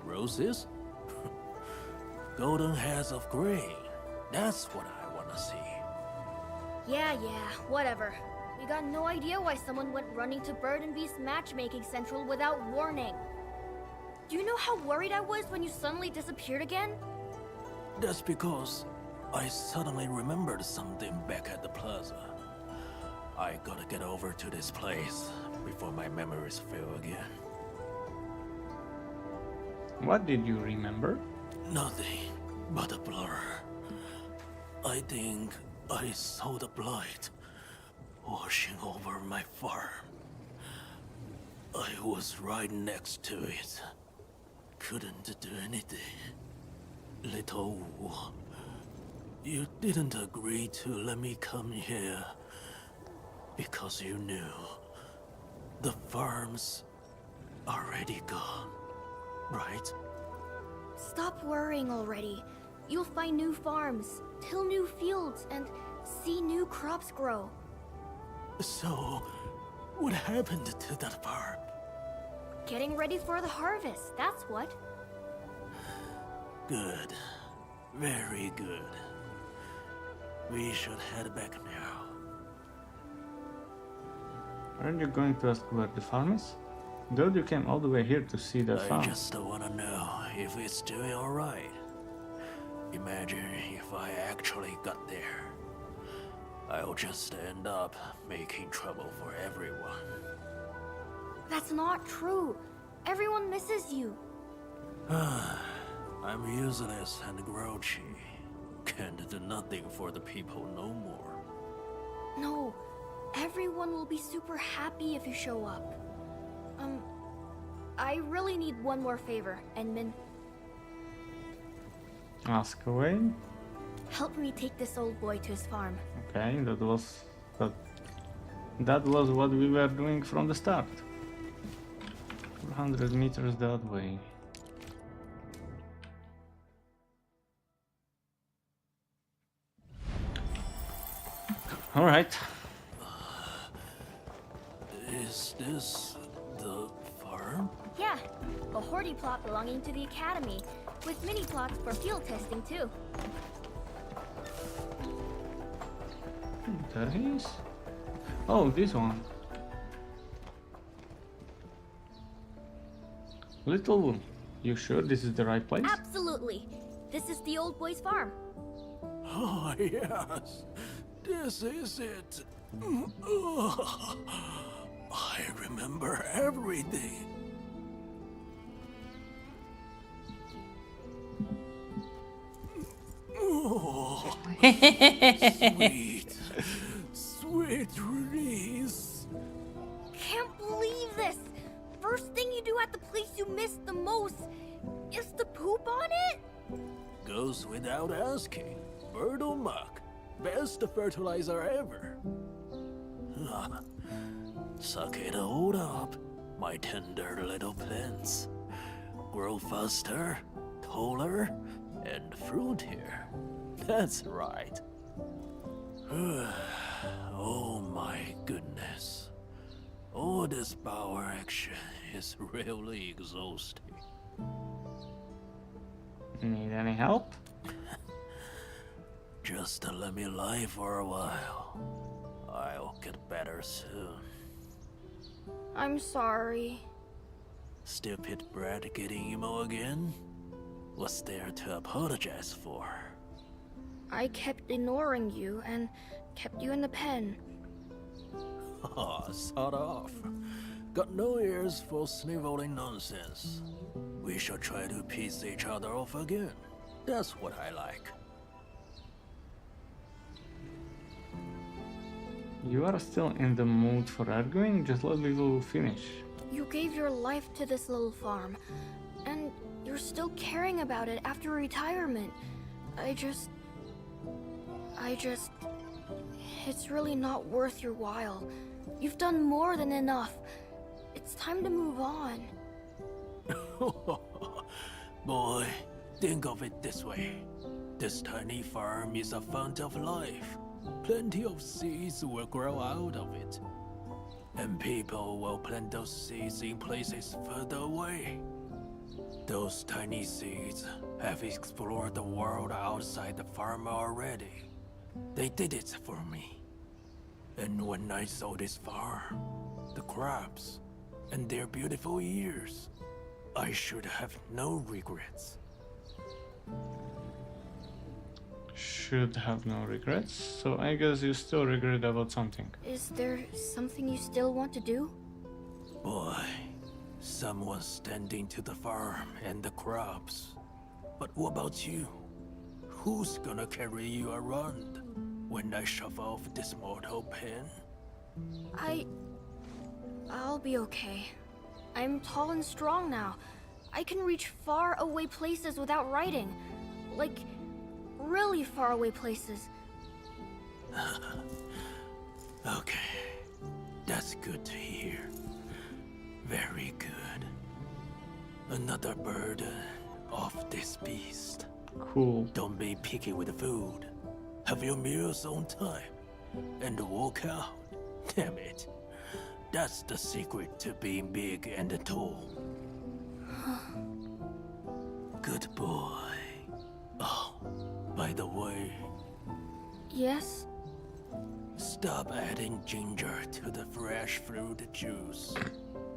Roses? Golden heads of grain. That's what I wanna see. Yeah, whatever. We got no idea why someone went running to Bird and Beast Matchmaking Central without warning. Do you know how worried I was when you suddenly disappeared again? That's because I suddenly remembered something back at the plaza. I gotta get over to this place before my memories fail again. What did you remember? Nothing but a blur. I think I saw the blight washing over my farm. I was right next to it. Couldn't do anything. Little Wu, you didn't agree to let me come here because you knew the farm's already gone, right? Stop worrying already. You'll find new farms, till new fields, and see new crops grow. So, what happened to that farm? Getting ready for the harvest, that's what. Good. Very good. We should head back now. Aren't you going to ask where the farm is? Though you came all the way here to see the farm. I just wanna know if it's doing alright. Imagine if I actually got there. I'll just end up making trouble for everyone. That's not true. Everyone misses you. I'm useless and grouchy. Can't do nothing for the people no more. No, everyone will be super happy if you show up. I really need one more favor, Enmin. Ask away. Help me take this old boy to his farm. Okay, that was what we were doing from the start. 400 meters that way. All right. Is this the farm? Yeah, a hoardy plot belonging to the Academy, with mini plots for field testing too. There he is. Oh, this one. Little, you sure this is the right place? Absolutely. This is the old boy's farm. Oh, yes. This is it. I remember everything. Oh, sweet release. Can't believe this. First thing you do at the place you miss the most is to poop on it? Goes without asking. Birdo muck. Best fertilizer ever. Suck it all up, my tender little plants. Grow faster, taller, and fruitier. That's right. Oh my goodness. All this power action is really exhausting. Need any help? Just let me lie for a while. I'll get better soon. I'm sorry. Stupid brat getting emo again? What's there to apologize for? I kept ignoring you and kept you in the pen. Sod off. Got no ears for sniveling nonsense. We shall try to piece each other off again. That's what I like. You are still in the mood for arguing? Just let Lilo finish. You gave your life to this little farm, and you're still caring about it after retirement. It's really not worth your while. You've done more than enough. It's time to move on. Boy, think of it this way. This tiny farm is a fount of life. Plenty of seeds will grow out of it. And people will plant those seeds in places further away. Those tiny seeds have explored the world outside the farm already. They did it for me. And when I saw this farm, the crops, and their beautiful ears, I should have no regrets. Should have no regrets, so I guess you still regret about something. Is there something you still want to do? Boy, someone's tending to the farm and the crops. But what about you? Who's gonna carry you around when I shove off this mortal pen? I'll be okay. I'm tall and strong now. I can reach far away places without riding. Like, really far away places. Okay, that's good to hear. Very good. Another burden off this beast. Cool. Don't be picky with the food. Have your meals on time. And walk out. Damn it. That's the secret to being big and tall. Good boy. Oh, by the way. Yes? Stop adding ginger to the fresh fruit juice.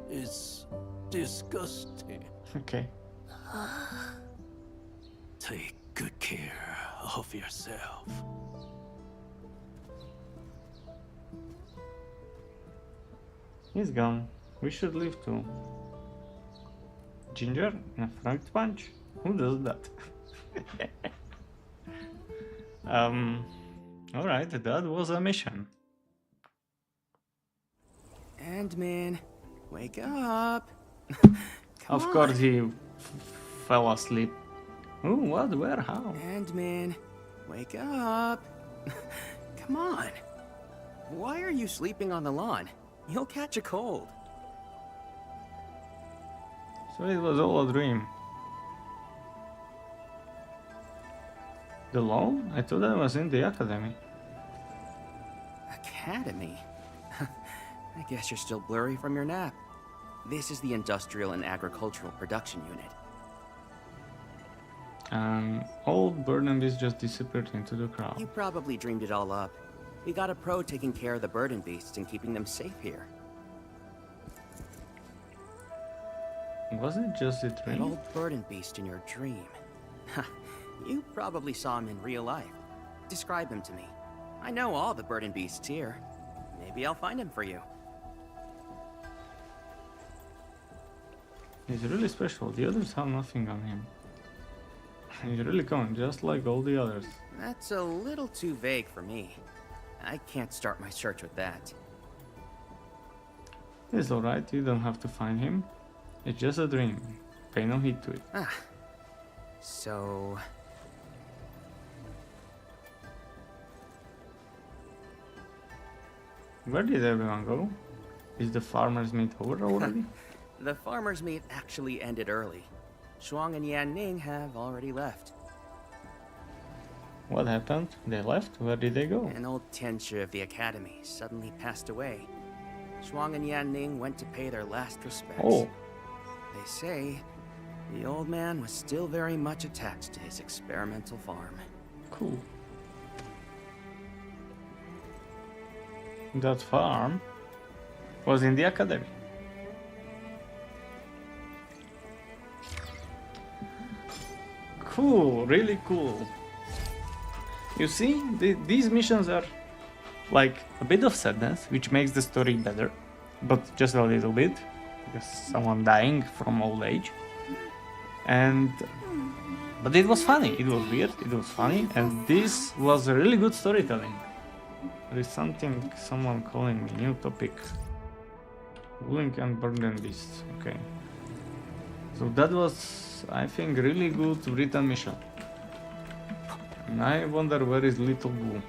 It's disgusting. Okay. Take good care of yourself. He's gone. We should leave too. Ginger in a fruit punch? Who does that? Alright, that was a mission. Endman, wake up. Of course he fell asleep. Ooh, what, where, how? Endman, wake up. Come on. Why are you sleeping on the lawn? You'll catch a cold. So it was all a dream. The lawn? I thought I was in the academy. Academy? I guess you're still blurry from your nap. This is the Industrial and Agricultural Production Unit. Old burden beast just disappeared into the crowd. You probably dreamed it all up. We got a pro taking care of the burden beasts and keeping them safe here. Was it just a dream? That old burden beast in your dream. You probably saw him in real life. Describe him to me. I know all the burden beasts here. Maybe I'll find him for you. He's really special. The others have nothing on him. He's really common, just like all the others. That's a little too vague for me. I can't start my search with that. It's alright, you don't have to find him. It's just a dream. Pay no heed to it. So... Where did everyone go? Is the farmer's meet over already? The farmer's meet actually ended early. Shuang and Yan Ning have already left. What happened? They left? Where did they go? An old teacher of the academy suddenly passed away. Shuang and Yan Ning went to pay their last respects. Oh. They say the old man was still very much attached to his experimental farm. Cool. That farm was in the academy. Cool, really cool. You see, these missions are like a bit of sadness, which makes the story better, but just a little bit, because someone dying from old age. But it was funny, it was weird, it was funny, and this was a really good storytelling. There is someone calling me, new topic. Link and Burden Beasts, okay. So that was, I think, really good written mission. And I wonder where is Little Boo.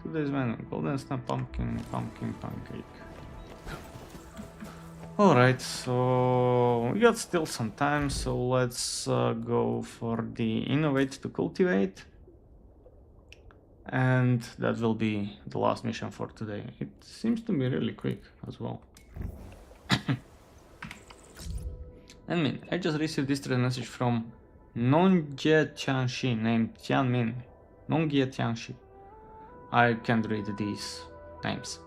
Today's menu, golden snap, pumpkin, pancake. Alright, so we got still some time, so let's go for the innovate to cultivate. And that will be the last mission for today. It seems to be really quick as well. Admin, I just received this message from Nongjie Tianxi named Tianmin. Nongjie Tianxi. I can't read these names.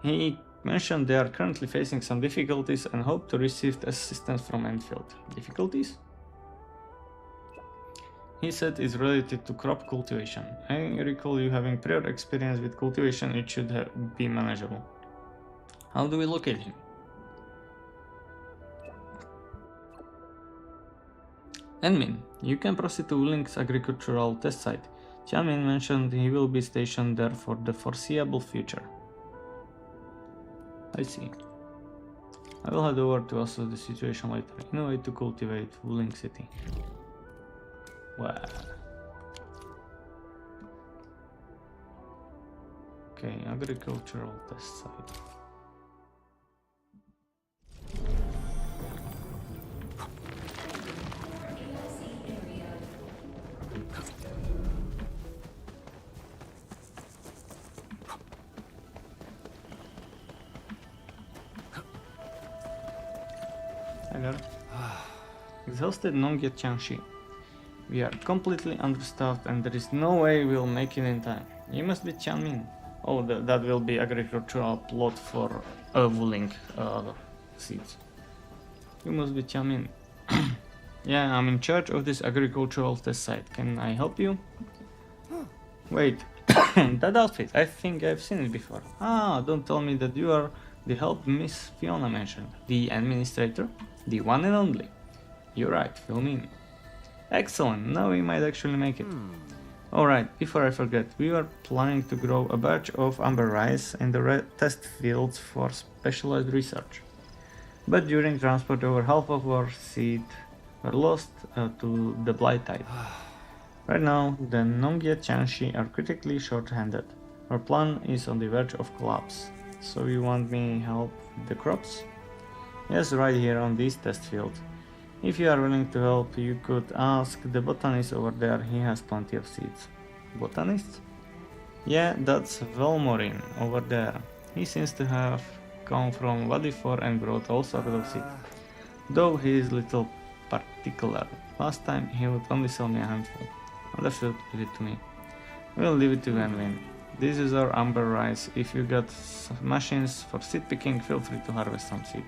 He mentioned they are currently facing some difficulties and hope to receive assistance from Endfield. Difficulties? He said it's related to crop cultivation. I recall you having prior experience with cultivation, it should be manageable. How do we locate him? Admin, you can proceed to Wulink's agricultural test site. Tianmin mentioned he will be stationed there for the foreseeable future. I see. I will head over to assess the situation later. Innovate to cultivate Wulink City. Wow. Okay, agricultural test site. Hello. Exhausted Nongjie Tianxi. We are completely understaffed and there is no way we'll make it in time. You must be Tianmin. Oh, that will be agricultural plot for Wulink seeds. You must be Tianmin. Yeah, I'm in charge of this agricultural test site. Can I help you? Wait, that outfit, I think I've seen it before. Ah, don't tell me that you are the help Miss Fiona mentioned. The administrator? The one and only. You're right, fill me in. Excellent, now we might actually make it. Alright, before I forget, we were planning to grow a batch of amber rice in the test fields for specialized research. But during transport over half of our seed were lost to the blight tide. Right now, the Nongjie Tianxi are critically short-handed. Our plan is on the verge of collapse. So you want me help with the crops? Yes, right here on this test field. If you are willing to help, you could ask the botanist over there, he has plenty of seeds. Botanist? Yeah, that's Velmorin over there. He seems to have come from Valley 4 and brought all sorts of seeds. Though he is little particular. Last time he would only sell me a handful. Understood, give it to me. We'll leave it to Wenwin. This is our amber rice. If you got machines for seed picking, feel free to harvest some seed.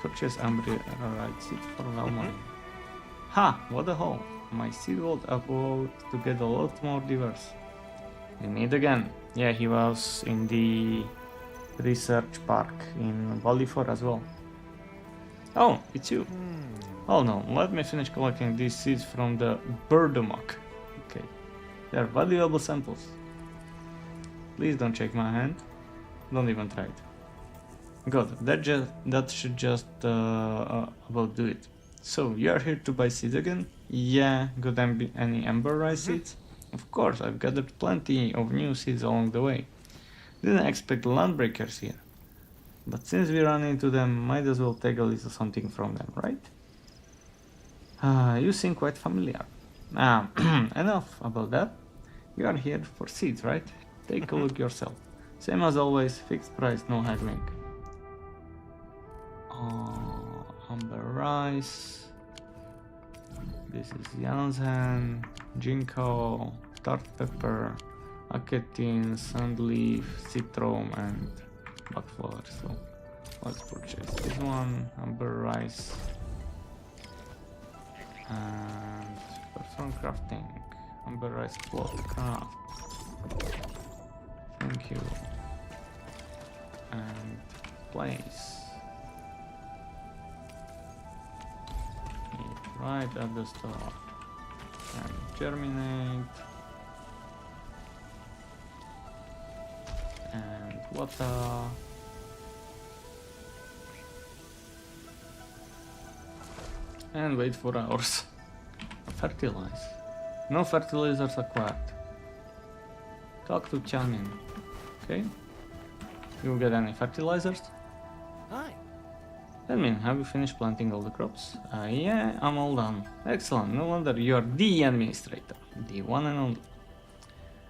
Purchase amber rice seed for Valmont. Ha! What a haul! My seed vault about to get a lot more diverse. We meet again. Yeah, he was in the research park in Valley 4 as well. Oh, it's you. Oh no, let me finish collecting these seeds from the Berdomok. Okay, they are valuable samples. Please don't shake my hand. Don't even try it. Good, that should just about do it. So, you are here to buy seeds again? Yeah, got any amber rice seeds? Of course, I've gathered plenty of new seeds along the way. Didn't expect landbreakers here. But since we run into them, might as well take a little something from them, right? You seem quite familiar. Enough about that. You are here for seeds, right? Take a look yourself. Same as always, fixed price, no haggling. Amber rice. This is Jansen, ginkgo, tart pepper, aketin, sandleaf, citron, and buckflower. So let's purchase this one, amber rice, and perform crafting. Amber rice cloth craft. Thank you. And place. Right at the start. And germinate. And water. And wait for hours. Fertilize. No fertilizers acquired. Talk to Chanin. Okay. You get any fertilizers? Hi. Tell me, have you finished planting all the crops? Yeah, I'm all done. Excellent, no wonder you're the administrator. The one and only.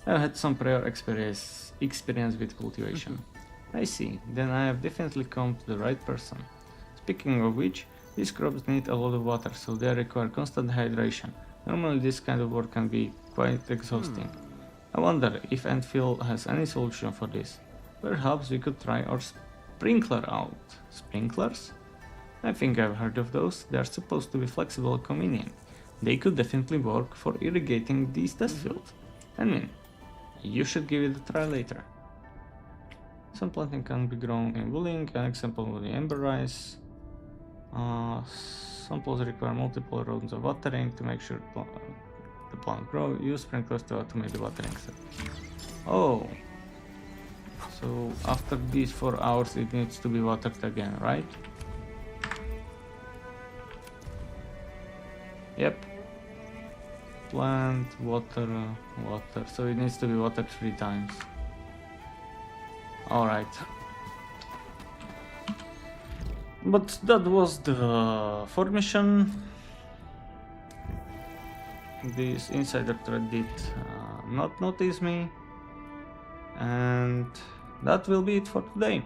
I've had some prior experience with cultivation. I see, then I have definitely come to the right person. Speaking of which, these crops need a lot of water, so they require constant hydration. Normally this kind of work can be quite exhausting. I wonder if Endfield has any solution for this. Perhaps we could try our sprinkler out. Sprinklers? I think I've heard of those. They are supposed to be flexible and convenient. They could definitely work for irrigating these test fields. I mean, you should give it a try later. Some planting can be grown in wooling, an example would be amber rice. Some plants require multiple rounds of watering to make sure the plant grows. Use sprinklers to automate the watering step. Oh, so after these 4 hours it needs to be watered again, right? Yep. Plant, water, water. So it needs to be watered 3 times. Alright. But that was the 4th mission. This insider thread did not notice me. And that will be it for today.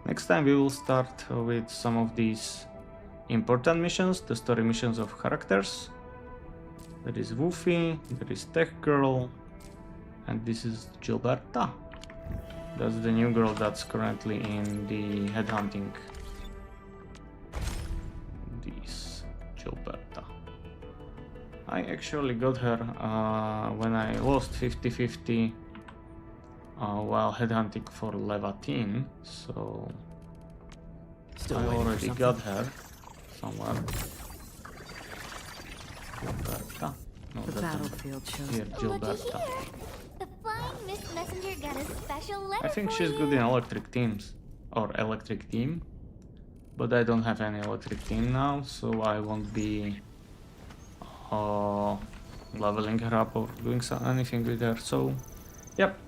Next time we will start with some of these important missions, the story missions of characters. There is Woofy, there is Tech Girl, and this is Gilberta. That's the new girl that's currently in the headhunting. This Gilberta. I actually got her when I lost 50-50 while headhunting for Levatine, so Still I waiting for already something? got her somewhere. Gilberta. No, The that's not- battlefield shows. Here, Looky Gilberta. here. The flying Miss Messenger got a special letter I think for she's you. good in electric teams or electric team, but I don't have any electric team now, so I won't be leveling her up or doing anything with her. So, yep,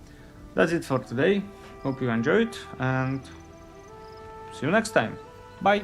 that's it for today. Hope you enjoyed and see you next time. Bye.